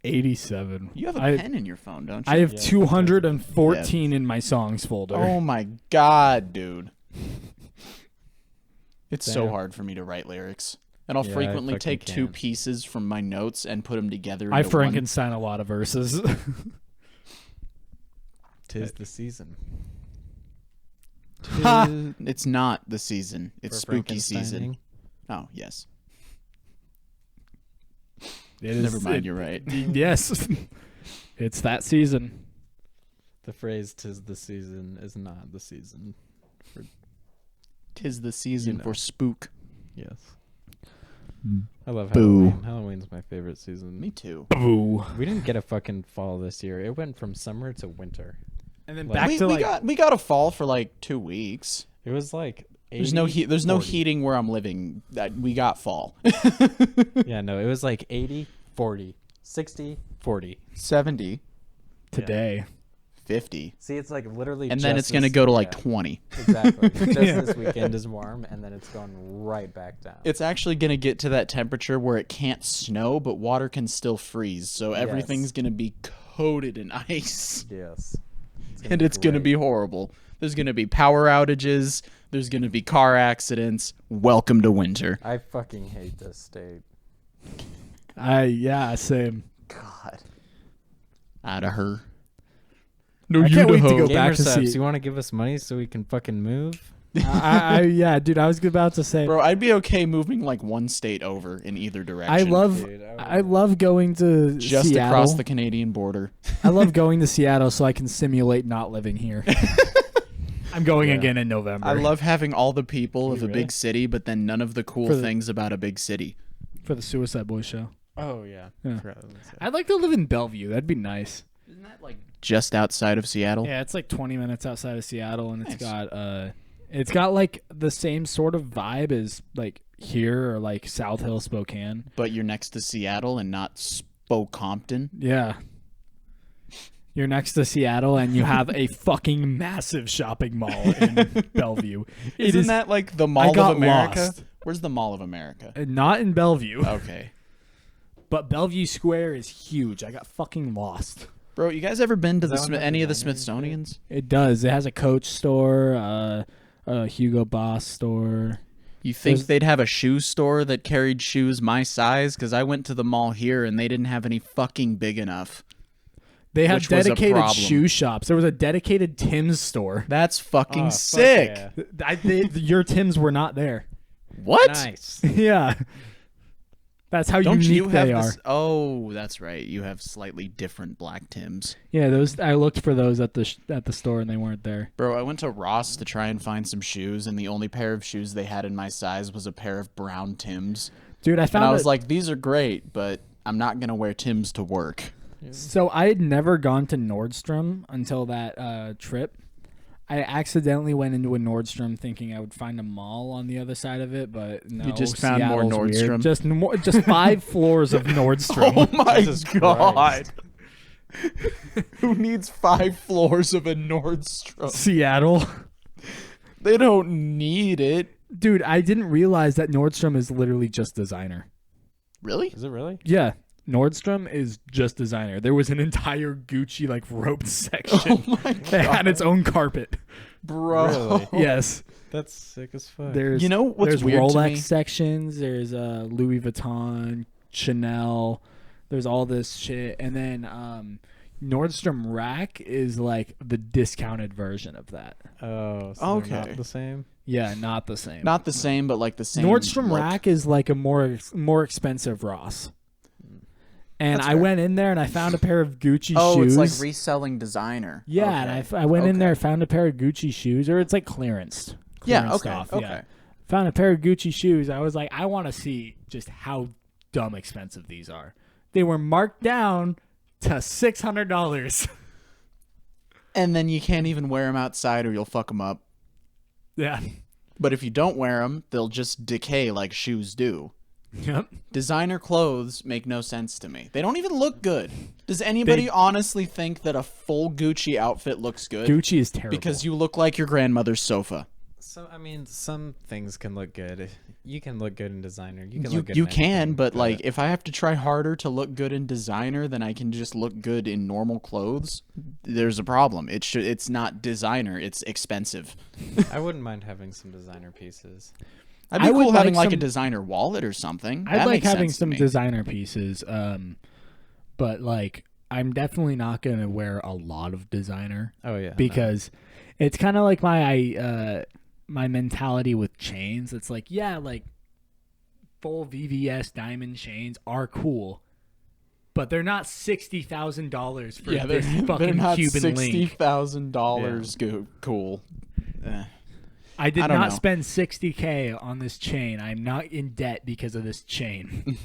87. You have a I, pen in your phone, don't you? I have Yeah, 214 in my songs folder. Oh my God, dude. It's so Damn. hard for me to write lyrics. And I'll Yeah, I frequently fucking take two can't. pieces from my notes and put them together into I one. Frankenstein a lot of verses. 'Tis the season. It's not the season. It's for spooky season. Frankensteining. Oh, yes. It Never mind, you're right. Yes. It's that season. The phrase "'tis the season" is not the season. 'Tis the season You know. for spook. Yes. I love Boo. Halloween. Halloween's my favorite season. Me too. Boo. We didn't get a fucking fall this year. It went from summer to winter. And then Like- back we, to we like got a fall for like 2 weeks. It was like 80, There's no heat. There's no 40. heating where I'm living. We got fall. Yeah, no, it was like 80, 40, 60, 40. 70, today. 50, See, it's like literally and then just it's gonna this- go to like yeah, 20. Exactly. Just Yeah. this weekend is warm, and then it's going right back down. It's actually gonna get to that temperature where it can't snow, but water can still freeze. So everything's Yes. gonna be coated in ice, Yes. and it's gonna be horrible. There's gonna be power outages. There's gonna be car accidents. Welcome to winter. I fucking hate this state. Yeah, same. God. Out of her. No, I you can't wait to ho. go Gamer back to subs, see- you want to give us money so we can fucking move? Yeah, dude, I was about to say Bro, I'd be okay moving like one state over in either direction. I love Dude, I love going to just Seattle. across the Canadian border. I love going to Seattle so I can simulate not living here. I'm going Yeah. again in November. I love having all the people of a really? big city, but then none of the cool For the- things about a big city. for the Suicide Boys show. Oh, yeah. Yeah. Forgot what I was gonna say. I'd like to live in Bellevue. That'd be nice. Isn't that like just outside of Seattle? Yeah, it's like 20 minutes outside of Seattle, and Nice. it's got like the same sort of vibe as like here or like South Hill, Spokane. But you're next to Seattle and not Spokompton. Yeah. You're next to Seattle, and you have a fucking massive shopping mall in Bellevue. It Isn't is that like the Mall got of America? lost. Where's the Mall of America? not in Bellevue, Okay. but Bellevue Square is huge. I got fucking lost. Bro, you guys ever been to Is the that one any of the designers do? Smithsonian's? It does. It has a Coach store, a Hugo Boss store. You think There's- they'd have a shoe store that carried shoes my size? Because I went to the mall here and they didn't have any fucking big enough. They have Which was a dedicated problem. shoe shops. There was a dedicated Tim's store. That's fucking Oh, fuck sick. yeah. Your Tim's were not there. What? Nice. Yeah. That's how Don't unique you have they this? are. Oh, that's right. You have slightly different black Tims. Yeah, those I looked for those at the store and they weren't there. Bro, I went to Ross to try and find some shoes, and the only pair of shoes they had in my size was a pair of brown Tims. Dude, I And found I was like, these are great, but I'm not going to wear Tims to work. So I had never gone to Nordstrom until that trip. I accidentally went into a Nordstrom thinking I would find a mall on the other side of it, but no. You just found more Seattle's weird. Nordstrom? Just 5 floors of Nordstrom. Oh my Jesus God. Christ. Who needs 5 floors of a Nordstrom? Seattle. They don't need it. Dude, I didn't realize that Nordstrom is literally just designer. Really? Is it really? Yeah. Nordstrom is just designer. There was an entire Gucci like roped section. Oh my It had its own carpet. Bro. Really? Yes. That's sick as fuck. There's You know what's there's weird to Rolex me? sections, there's Louis Vuitton, Chanel, there's all this shit, and then Nordstrom Rack is like the discounted version of that. Oh, so they're Okay. not the same? Yeah, not the same. Not the same, but like the same. Nordstrom look. Rack is like a more expensive Ross. And That's I fair. went in there and I found a pair of Gucci Oh, shoes. it's like reselling designer. yeah, Okay. and I went in Okay. there, found a pair of Gucci shoes, or it's like clearance. Yeah, Clearance okay. stuff, Okay. yeah. Found a pair of Gucci shoes. I was like, I want to see just how dumb expensive these are. They were marked down to $600. And then you can't even wear them outside or you'll fuck them up. Yeah. But if you don't wear them, they'll just decay like shoes do. Yep. Designer clothes make no sense to me. They don't even look good. Does anybody They- honestly think that a full Gucci outfit looks good? Gucci is terrible. Because you look like your grandmother's sofa. So I mean, some things can look good. You can look good in designer. You can You, look good you in can, anything, but like if I have to try harder to look good in designer than I can just look good in normal clothes, there's a problem. It's not designer, it's expensive. I wouldn't mind having some designer pieces. I'd be I would cool having like like a some- designer wallet or something. I'd That like makes having sense to some me. designer pieces, but like I'm definitely not gonna wear a lot of designer Oh yeah. because it's kind of like my mentality with chains. It's like, yeah, like full VVS diamond chains are cool, but they're not $60,000 for Yeah, this they're fucking not Cuban link. $60,000 cool. I did I don't not know. spend $60K on this chain. I'm not in debt because of this chain.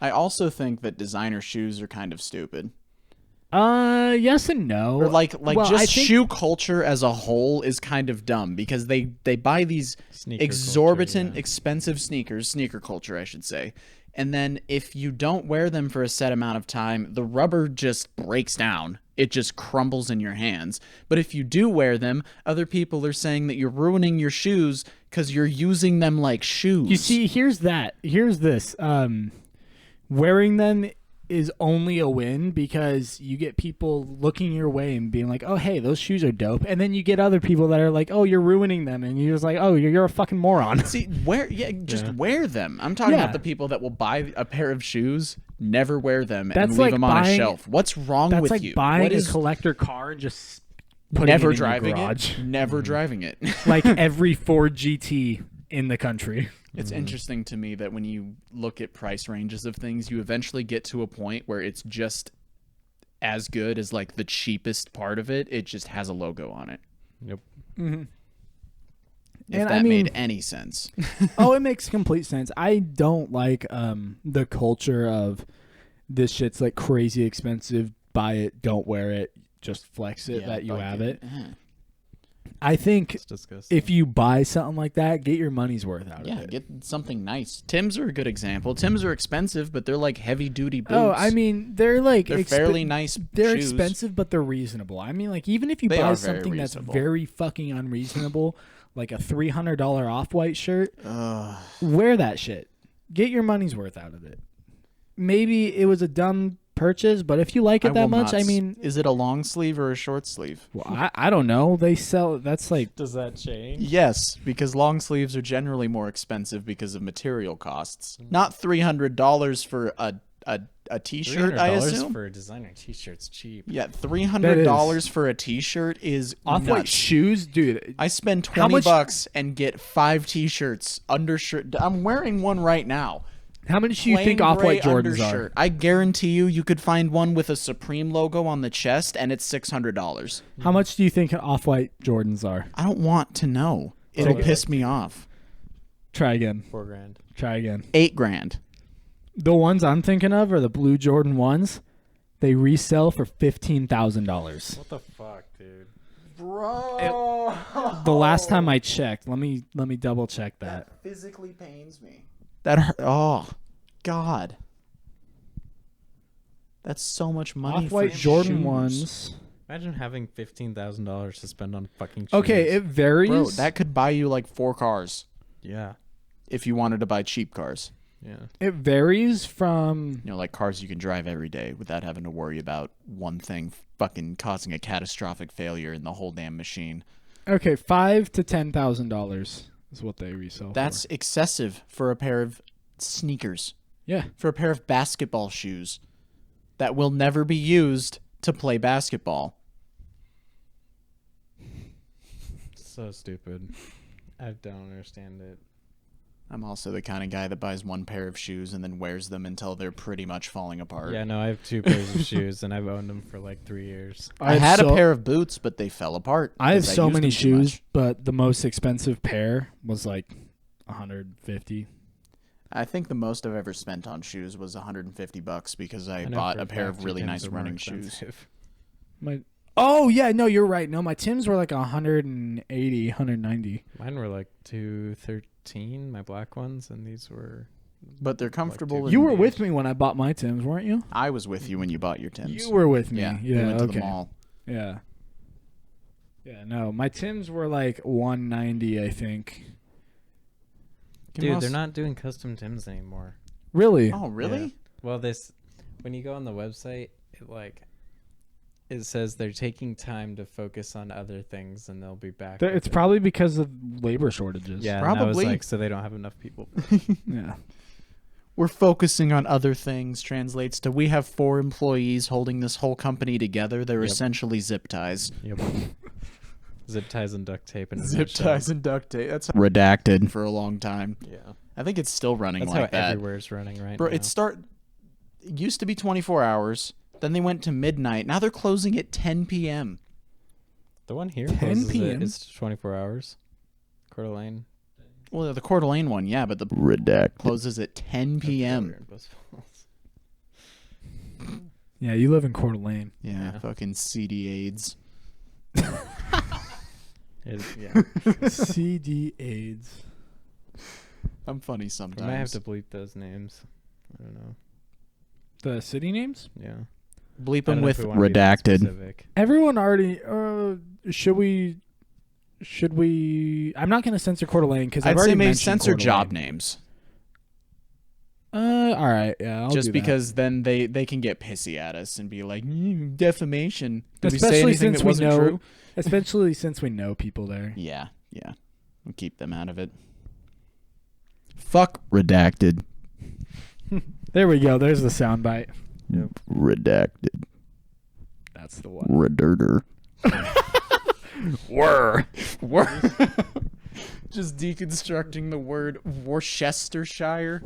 I also think that designer shoes are kind of stupid. Yes and no. Or like Well, I just think- shoe culture as a whole is kind of dumb because they buy these Sneaker exorbitant culture, yeah. expensive sneakers, sneaker culture I should say. And then if you don't wear them for a set amount of time, the rubber just breaks down. It just crumbles in your hands. But if you do wear them, other people are saying that you're ruining your shoes cuz you're using them like shoes. You see, here's this. Wearing them is only a win because you get people looking your way and being like, "Oh, hey, those shoes are dope," and then you get other people that are like, "Oh, you're ruining them," and you're just like, "Oh, you're a fucking moron." See, just Yeah. wear them. I'm talking Yeah. about the people that will buy a pair of shoes, never wear them, and That's leave like them on a buying- shelf. What's wrong That's with like you? buying What a is collector car and just putting never it in driving your garage. it? Never driving it. Like every Ford GT in the country. It's interesting to me that when you look at price ranges of things, you eventually get to a point where it's just as good as like the cheapest part of it. It just has a logo on it. Yep. If And that I mean- made any sense. Oh, it makes complete sense. I don't like the culture of this shit's like crazy expensive. Buy it, don't wear it, just flex it that you fuck have it. Eh. I think It's disgusting. if you buy something like that, get your money's worth out Yeah, of it. get something nice. Timbs are a good example. Timbs are expensive, but they're like heavy duty boots. Oh, I mean, they're like they're fairly nice. They're shoes. expensive, but they're reasonable. I mean, like even if you They buy are very something that's reasonable. very fucking unreasonable, like a $300 off-white shirt, Ugh. wear that shit. Get your money's worth out of it. Maybe it was a dumb purchase, but if you like it I that will much, not I mean, is it a long sleeve or a short sleeve? well, I don't know. They sell. That's like Does that change? Yes, because long sleeves are generally more expensive because of material costs. Not $300 for a t-shirt, I $300 assume. for a designer t-shirt's cheap. Yeah, $300 for a t-shirt is off-white nuts. shoes, dude. I spend How $20 much- and get 5 t-shirts, undershirt. I'm wearing one right now. How much do you plain think gray Off-White Jordans undershirt. are? I guarantee you could find one with a Supreme logo on the chest, and it's $600. How much do you think Off-White Jordans are? I don't want to know. It'll piss me off. Try again. $4,000. Try again. $8,000. The ones I'm thinking of are the blue Jordan ones. They resell for $15,000. What the fuck, dude? Bro. The last time I checked, let me double check that. Physically pains me. That hurt. Oh, God. That's so much money. Off-White for Jordan shoes. ones. Imagine having $15,000 to spend on fucking shoes. Okay, it varies. Bro, that could buy you like 4 cars Yeah. if you wanted to buy cheap cars. Yeah. It varies from You know, like cars you can drive every day without having to worry about one thing fucking causing a catastrophic failure in the whole damn machine. $5,000 to $10,000 is what they resell. That's for. excessive for a pair of sneakers, Yeah. for a pair of basketball shoes that will never be used to play basketball. So stupid. I don't understand it. I'm also the kind of guy that buys one pair of shoes and then wears them until they're pretty much falling apart. Yeah, no, I have 2 pairs of shoes, and I've owned them for like 3 years. I had a pair of boots, but they fell apart. I have 'cause so used many them too shoes, much. but the most expensive pair was like $150. I think the most I've ever spent on shoes was $150 because I know bought for a pair fact of your really Timbs nice are more running shoes. expensive. Oh yeah, no, you're right. No, my Timbs were like 180, 190. Mine were like 213, my black ones, and these were. But they're comfortable. two- and You were with me when I bought my Timbs, weren't you? I was with you when you bought your Timbs. You were with me. Yeah, Yeah. we went to okay. the mall. Yeah. Yeah. No, my Timbs were like 190, I think. Dude, they're not doing custom Timbs anymore. Really? Oh, really? Yeah. Well, when you go on the website, it says they're taking time to focus on other things, and they'll be back. with It's it. probably because of labor shortages. Yeah, probably. Probably. Like, so they don't have enough people. Yeah. We're focusing on other things translates to we have 4 employees holding this whole company together. They're Yep. essentially zip ties. Yep. Zip ties and duct tape and Zip ties and duct tape. That's redacted for a long time. Yeah, I think it's still running that's like how that. everywhere's running right Bro, now. it used to be 24 hours. Then they went to midnight. Now they're closing at 10 p.m. The one here 10 closes p.m.? It's 24 hours. Coeur d'Alene. Well, the Coeur d'Alene one, yeah, but the redacted closes at 10 p.m. Yeah, you live in Coeur d'Alene. Yeah, Yeah. fucking CD AIDS. Yeah. CD AIDS. I'm funny We sometimes. might have to bleep those names. I don't know. The city names? Yeah. bleep I them don't know if with we wanna be that redacted. specific. Everyone already. Should we? I'm not going to censor Coeur d'Alene because I've I'd already say maybe mentioned censor Coeur job d'Alene. names. All right. Yeah. I'll Just do because then they can get pissy at us and be like, defamation. Did we say Especially anything since that we wasn't know. true? Especially since we know people there. Yeah. We'll keep them out of it. Fuck redacted. There we go. There's the soundbite. Redacted. That's the one. Redurder. Were. Just deconstructing the word Worcestershire.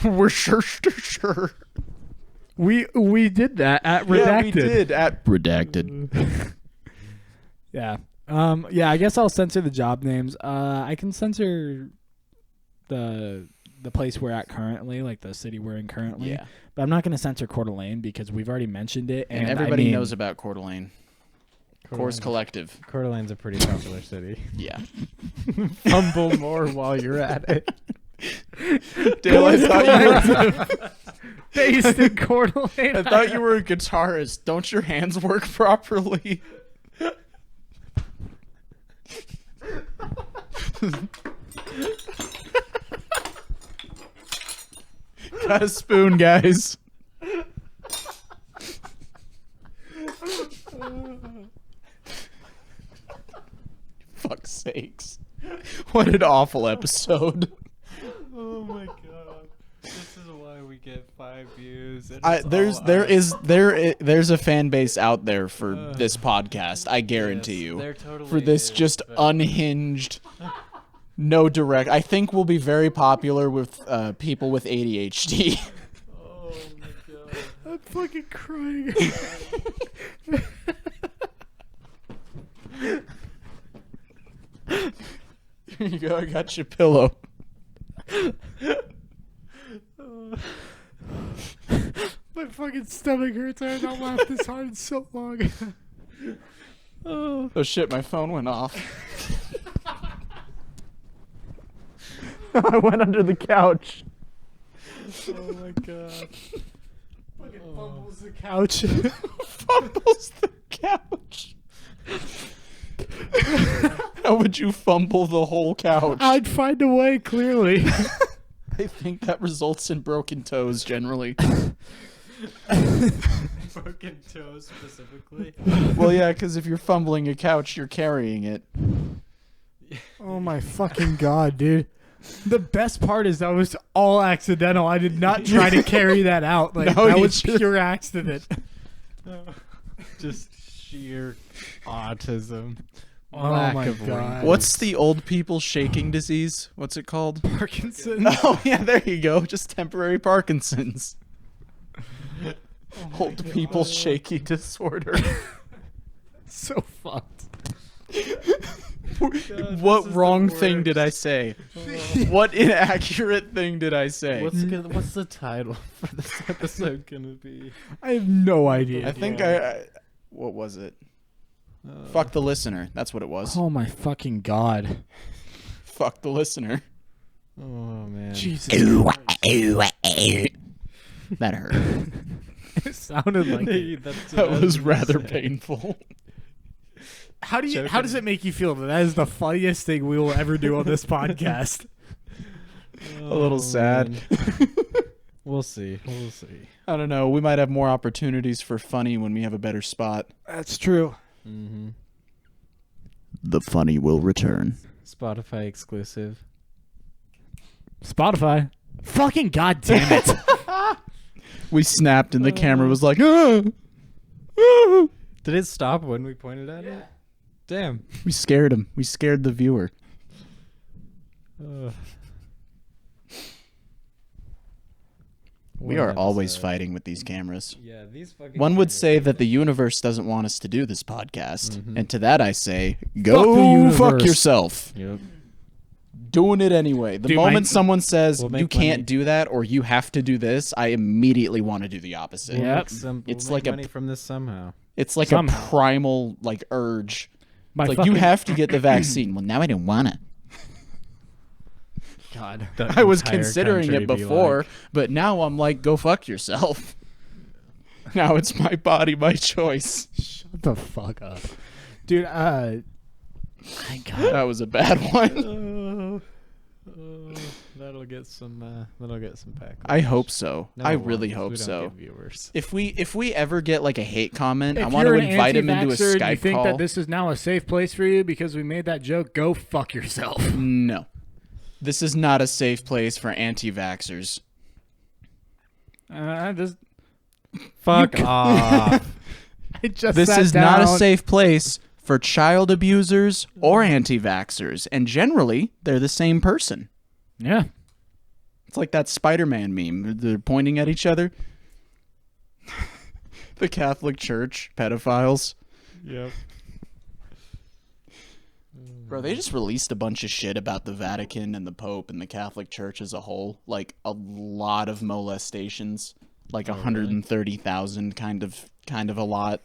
Worcestershire. We did that at Redacted. Yeah, we did at redacted. Yeah. Yeah, I guess I'll censor the job names. I can censor the place we're at currently, like the city we're in currently. Yeah, But I'm not going to censor Coeur d'Alene because we've already mentioned it. and I everybody mean, knows about Coeur d'Alene. Course Collective. Coeur d'Alene's a pretty popular city. Yeah. Fumble more while you're at it. Dale, I thought you were. based in Coeur d'Alene. I thought you were a guitarist. Don't your hands work properly? Got a spoon, guys. Fuck's sakes. What an awful episode. Oh my god. This is why we get 5 views. And There's a fan base out there for this podcast. I guarantee you. There totally For this is, just but- unhinged No direct. I think we'll be very popular with people with ADHD. Oh my god. I'm fucking crying. Here you go. I got your pillow. My fucking stomach hurts. I have not laughed this hard in so long. Oh shit! My phone went off. I went under the couch. Oh my god. Fucking fumbles the couch. Fumbles the couch. How would you fumble the whole couch? I'd find a way, clearly. I think that results in broken toes generally. Broken toes specifically. Well, yeah, because if you're fumbling a couch, you're carrying it. Oh my fucking god, dude. The best part is that was all accidental. I did not try to carry that out. Like No, that you was just- pure accident. Just sheer autism. Oh Lack my of God. language. What's the old people shaking disease? What's it called? Parkinson's. Oh, yeah, there you go. Just temporary Parkinson's. Old people shaky disorder. So fucked. What this is wrong the thing did I say? What inaccurate thing did I say? What's the title for this episode gonna be? I have no idea. I think I what was it? Fuck the listener. That's what it was. Oh my fucking god. Fuck the listener. Oh man. Jesus. That hurt. It sounded like it. That was rather painful. How does it make you feel that is the funniest thing we will ever do on this podcast? A little sad. We'll see. We'll see. I don't know. We might have more opportunities for funny when we have a better spot. That's true. Mm-hmm. The funny will return. Spotify exclusive. Spotify. Fucking goddamn it. We snapped and the camera was like, ah! Ah! Did it stop when we pointed at it? Damn. We scared him. We scared the viewer. We are always fighting with these cameras. Yeah, these fucking. One would cameras- say that the universe doesn't want us to do this podcast. Mhm. And to that I say, the go fuck universe. yourself. Yep. Doing it anyway. The Dude, moment my- someone says, We'll you make can't money. do that or you have to do this, I immediately want to do the opposite. Yeah. Yep. It's We'll like make a- money from this somehow. It's like Somehow. a primal like urge. My It's like, you have to get the vaccine. Well, now I don't want it. God. I was considering it before, but now I'm like, go fuck yourself. Now it's my body, my choice. Shut the fuck up. Dude, my God. That was a bad one. That'll get some. That'll get some pack. I hope so. No, I it won't, really 'cause hope we don't so. get viewers. If we ever get like a hate comment, I If want to you're an invite him into a anti-vaxxer and Skype you think call. that this is now a safe place for you because we made that joke, go fuck yourself. No. This is not a safe place for anti-vaxxers. This, Fuck off. I just This sat is not a down. safe place for child abusers or anti-vaxxers, and generally, they're the same person. Yeah. It's like that Spider-Man meme. They're pointing at each other. The Catholic Church, pedophiles. Yep. Bro, they just released a bunch of shit about the Vatican and the Pope and the Catholic Church as a whole. Like, a lot of molestations. Like 130,000, kind of a lot.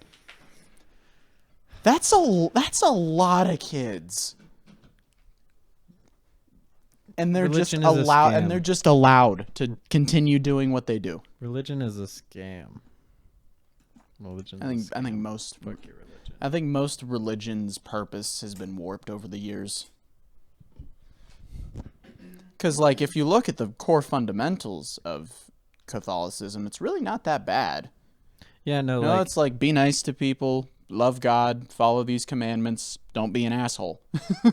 That's a lot of kids. And they're Religion just is a allowed scam. and they're just allowed to continue doing what they do. Religion is a scam. Religion. I think most Fuck your religion. I think most religions' purpose has been warped over the years. Cuz like if you look at the core fundamentals of Catholicism, it's really not that bad. Yeah, no, No, like it's like be nice to people, love God, follow these commandments, don't be an asshole.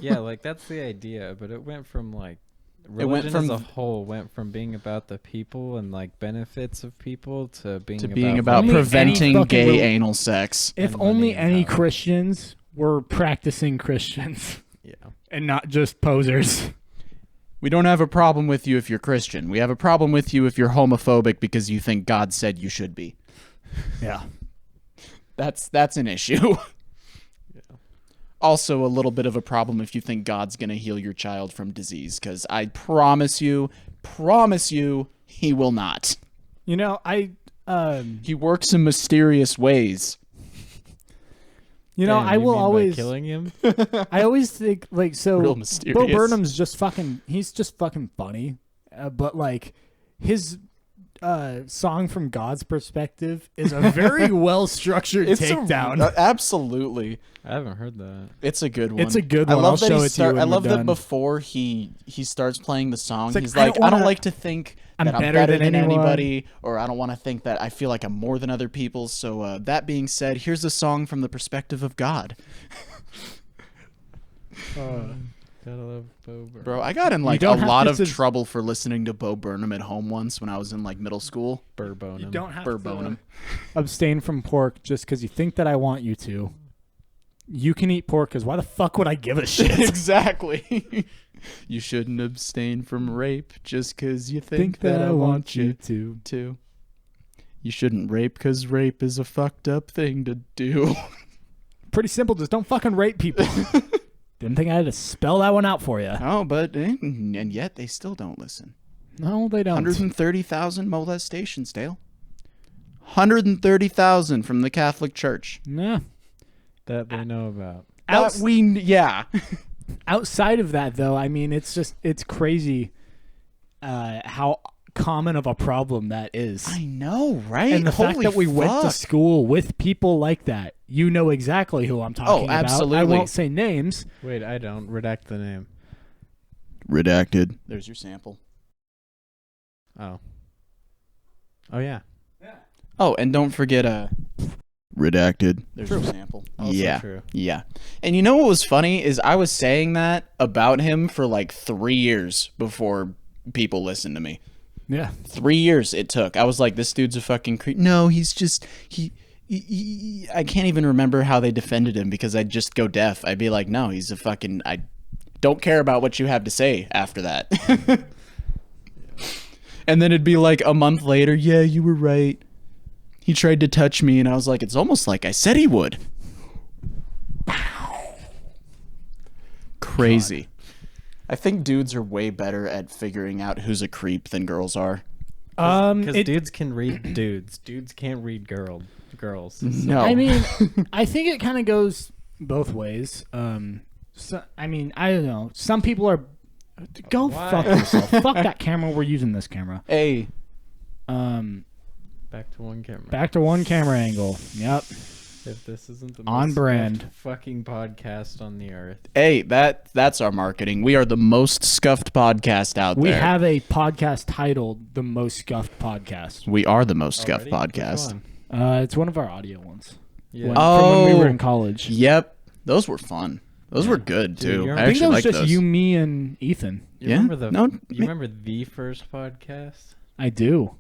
yeah, like that's the idea, but it went from like It went religion from- as a whole went from being about the people and like benefits of people to being about Only preventing any fucking gay rel- anal sex. If And only money and any power. Christians were practicing Christians yeah. and not just posers. We don't have a problem with you if you're Christian. We have a problem with you if you're homophobic because you think God said you should be. Yeah. That's an issue. Also, a little bit of a problem if you think God's going to heal your child from disease, because I promise you, he will not. You know, He works in mysterious ways. you know, Damn, I you will mean by always killing him. I always think like so Real Bo mysterious. Burnham's just fucking he's just fucking funny. But like his song from God's perspective is a very well structured takedown. Absolutely. I haven't heard that. It's a good one. It's a good I one. love I'll that show he it to you when I we're love that done. before he starts playing the song, It's like, he's I like, don't I don't wanna- like to think I'm that I'm better better than than anyone." anybody, or I don't want to think that I feel like I'm more than other people. So that being said, here's a song from the perspective of God. Gotta love Bo Burnham. Bro, I got in like a don't have lot to of sus- trouble for listening to Bo Burnham at home once when I was in like middle school. Burbonum. You don't have Burbonum. to abstain from pork just because you think that I want you to. You can eat pork because why the fuck would I give a shit? Exactly. You shouldn't abstain from rape just because you think that I want you to. You shouldn't rape because rape is a fucked up thing to do. Pretty simple. Just don't fucking rape people. Didn't think I had to spell that one out for you. Oh, but and yet they still don't listen. No, they don't. 130,000 molestations, Dale. 130,000 from the Catholic Church. Yeah. That they know about. Yeah. Outside of that, though, I mean, it's crazy how common of a problem that is. I know, right? And the fact Holy that we went to fuck. school with people like that, you know exactly who I'm talking about. absolutely. I won't say names. Wait, I don't. Redact the name. Redacted. There's your sample. Oh. Oh, yeah. Oh, and don't forget Redacted. There's your sample. Also yeah. true. Yeah. And you know what was funny is I was saying that about him for like 3 years before people listened to me. Yeah. 3 years it took. I was like, this dude's a fucking creep. No, he's just he I can't even remember how they defended him because I'd just go deaf. I'd be like, no, he's a fucking I don't care about what you have to say after that. And then it'd be like a month later, yeah, you were right. He tried to touch me, and I was like, it's almost like I said he would. Crazy. I think dudes are way better at figuring out who's a creep than girls are. Because dudes can read dudes. Dudes can't read girls. No. I mean, I think it kind of goes both ways. So, I mean, I don't know. Some people are. Go fuck yourself. Fuck that camera. We're using this camera. Hey, Back to one camera. Back to one camera angle. Yep. If this isn't the On most brand. scuffed fucking podcast on the earth. that's our marketing. We are the most scuffed podcast out We there. have a podcast titled "The Most Scuffed Podcast." We are the most scuffed Already? Which podcast. one? It's one of our audio ones. Yeah. From when we were in Oh. college. Yep, those were fun. Those were good Dude, too. you're- I I think that actually was liked just those. you, me, and Ethan. You Yeah? remember the No, you ma- remember the first podcast? I do.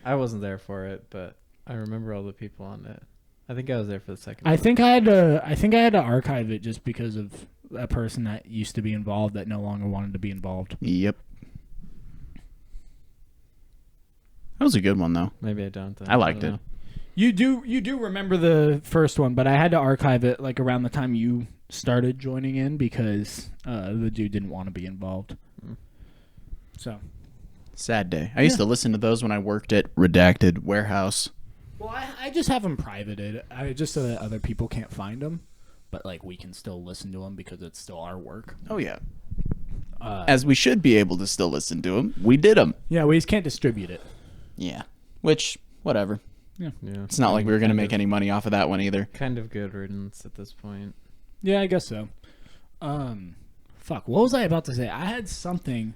I wasn't there for it, but I remember all the people on it. I think I was there for the second I one. think I had to archive it just because of a person that used to be involved that no longer wanted to be involved. Yep. That was a good one though. Maybe I don't. Then. I liked don't it. know. You do remember the first one, but I had to archive it like around the time you started joining in because the dude didn't want to be involved. Mm. So, Sad day. I used to listen to those when I worked at Redacted Warehouse. well, I just have them privated. I just so that other people can't find them, but like we can still listen to them because it's still our work. Oh yeah. As we should be able to still listen to them. We did them. Yeah, we just can't distribute it. Yeah. Which, whatever. Yeah. It's not like we were going to make any money off of that one either. Kind of good riddance at this point. Yeah, I guess so. Fuck, what was I about to say? I had something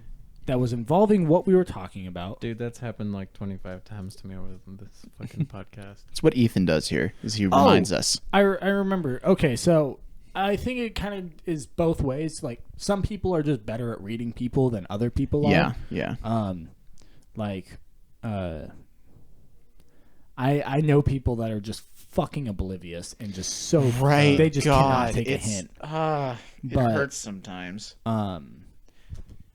that was involving what we were talking about. Dude, that's happened like 25 times to me over this fucking podcast. It's what Ethan does here, is he reminds us. I remember. Okay, so I think it kind of is both ways. Like, some people are just better at reading people than other people are. Yeah. I know people that are just fucking oblivious and just so they just God, cannot take a it's- hint. It But- hurts sometimes.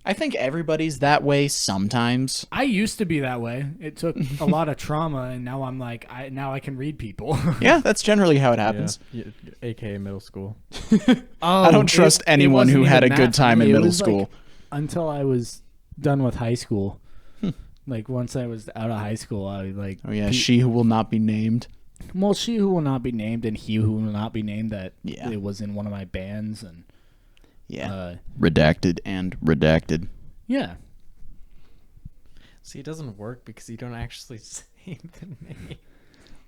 I think everybody's that way sometimes. I used to be that way. It took a lot of trauma, and now I'm like, now I can read people. Yeah, that's generally how it happens. Yeah, AKA middle school. I don't trust anyone who had a good time in middle school. Like, until I was done with high school. Like once I was out of high school, I like. Oh yeah, she who will not be named. Well, she who will not be named, and he who will not be named. That Yeah. it was in one of my bands, and Yeah. Redacted and redacted. yeah. See, it doesn't work because you don't actually say the name.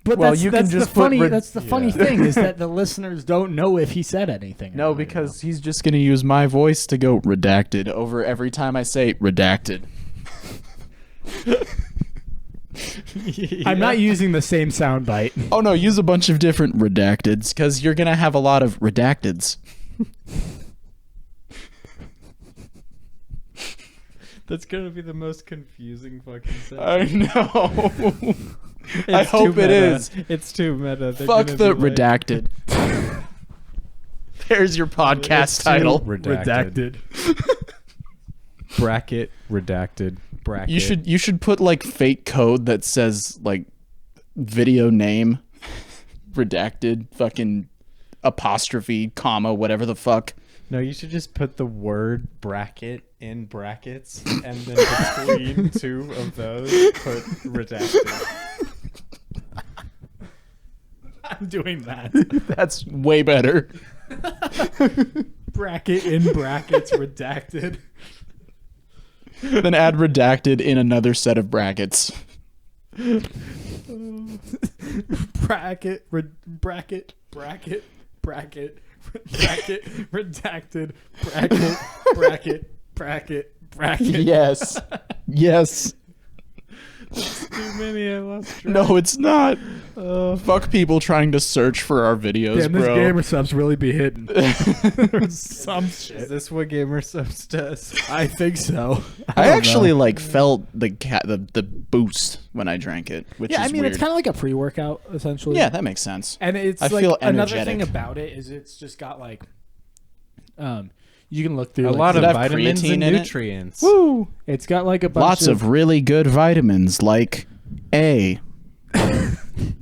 But Well, that's, you that's can just the funny. put That's the funny thing is that the listeners don't know if he said anything. or No, not, because he's just gonna use my voice to go redacted over every time I say redacted. I'm not using the same sound bite. Oh no, use a bunch of different redacteds because you're gonna have a lot of redacteds. That's gonna be the most confusing fucking thing. I know. I It's hope too it meta. is. It's too meta. They're Fuck gonna the be like, redacted. There's your podcast title. Redacted. Bracket redacted. Bracket. You should put like fake code that says like video name redacted fucking apostrophe comma whatever the fuck. No, you should just put the word bracket in brackets and then between two of those put redacted. I'm doing that. That's way better. Bracket in brackets redacted. Then add redacted in another set of brackets. Bracket bracket bracket bracket redacted bracket Yes. Yes. Too many, I lost track. No, it's not. Fuck people trying to search for our videos, Damn, this bro. gamer subs really be hidden. Some Is shit. this what Gamer Subs does? I think so. I don't actually know. like felt the boost when I drank it, which Yeah, is I mean, weird. it's kind of like a pre-workout essentially. Yeah, that makes sense. And it's I like feel another energetic. thing about it is it's just got like, you can look through A like, lot of Does it have vitamins creatine and in it? nutrients. Woo! It's got like a bunch Lots of really good vitamins like A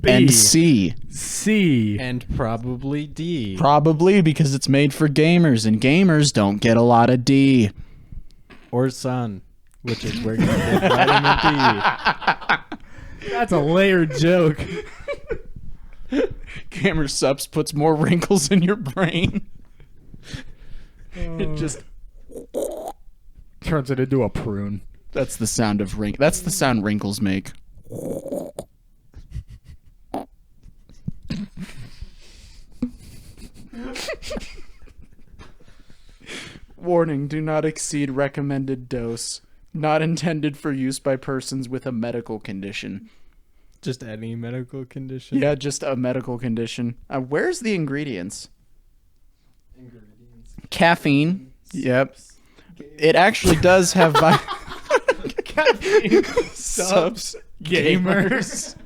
and C. C. And probably D. Probably because it's made for gamers, and gamers don't get a lot of D. Or sun, which is where you get vitamin D. That's a layered joke. Gamer Subs puts more wrinkles in your brain. It just Turns it into a prune. that's the sound of that's the sound wrinkles make. Warning, do not exceed recommended dose. Not intended for use by persons with a medical condition. Just any medical condition. Yeah, just a medical condition. Where's the ingredients? Caffeine. Yep. It actually does have Caffeine subs gamers.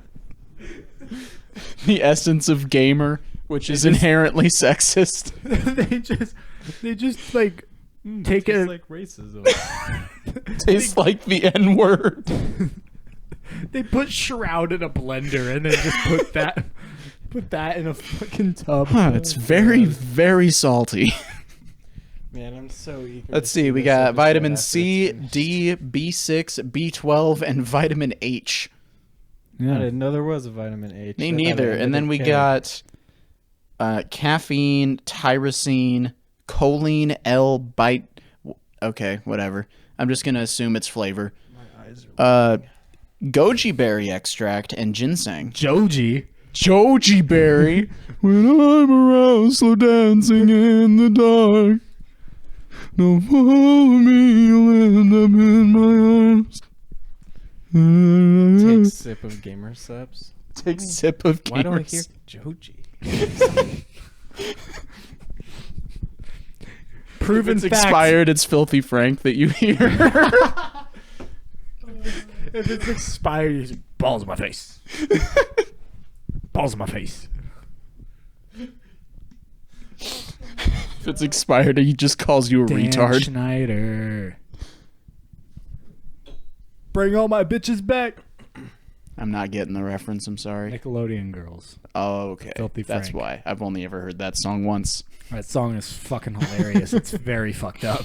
the essence of gamer, which is inherently sexist. they just like take It's a like racism. Tastes like the N-word. they put shroud in a blender and then just put that in a fucking tub. It's very, very salty. Man, I'm so eager. Let's to see, we this got episode vitamin after C, it's finished. D, B6, B12, and vitamin H. I didn't know there was a vitamin H. Me I thought neither. it And then we ended in K. got caffeine, tyrosine, choline, L-bite. Okay, whatever. I'm just gonna assume it's flavor. My eyes are Goji berry extract and ginseng. Joji. Goji berry. When I'm around, slow dancing in the dark. Don't follow me, you'll end up in my arms. Take a sip of Gamer Subs. Take sip of Why do I Gamer hear Subs. Joji? Proven If it's fact. expired, it's Filthy Frank that you hear. If it's expired, you just balls in my face. Balls in my face. If it's expired, he just calls you a Dan retard. Schneider. bring all my bitches back. I'm not getting the reference. I'm sorry. Nickelodeon Girls. Oh, okay. Filthy That's Frank. why. I've only ever heard that song once. That song is fucking hilarious. It's very fucked up.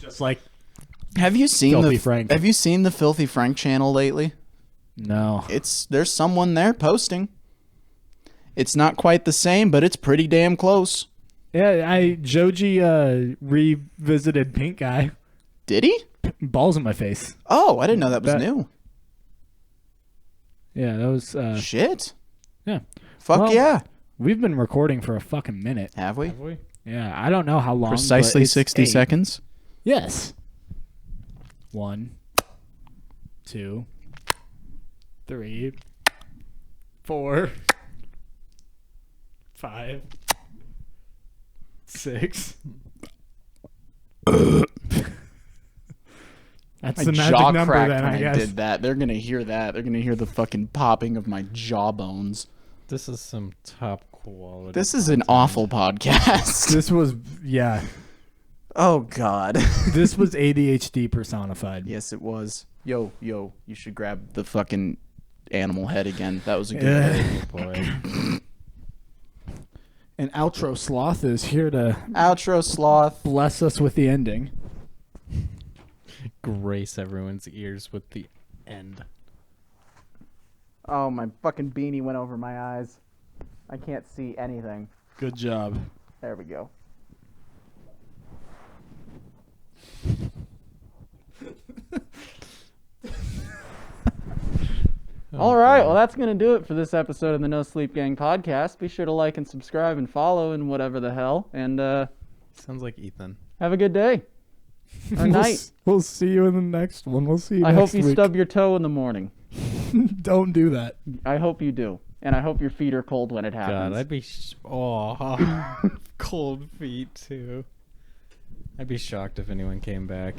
Just like Have you seen Filthy the Frank. Have you seen the Filthy Frank channel lately? no. There's someone there posting. It's not quite the same, but it's pretty damn close. Yeah, Joji revisited Pink Guy. Did he? Balls in my face. Oh, I didn't know that was new. Yeah, that was Shit. yeah. Fuck Well, yeah. We've been recording for a fucking minute. Have we? Have we? Yeah, I don't know how long. Precisely but it's 60 8. seconds. Yes. 1, 2, 3, 4, 5, 6. That's My the magic jaw number cracked then, when I I guess. did that. They're gonna hear that. They're gonna hear the fucking popping of my jawbones. This is some top quality. This is an awful podcast. This was, yeah. Oh God. This was ADHD personified. Yes, it was. Yo, you should grab the fucking animal head again. That was a good Yeah. idea. boy. And Outro Sloth is here to Outro sloth. bless us with the ending. Grace everyone's ears with the end. Oh, my fucking beanie went over my eyes. I can't see anything. Good job. There we go. All right, well, that's going to do it for this episode of the No Sleep Gang podcast. Be sure to like and subscribe and follow and whatever the hell. And Sounds like Ethan. have a good day or night. We'll see you in the next one. We'll see you I next hope you week. stub your toe in the morning. Don't do that. I hope you do. And I hope your feet are cold when it God, happens. I'd be cold feet too. I'd be shocked if anyone came back.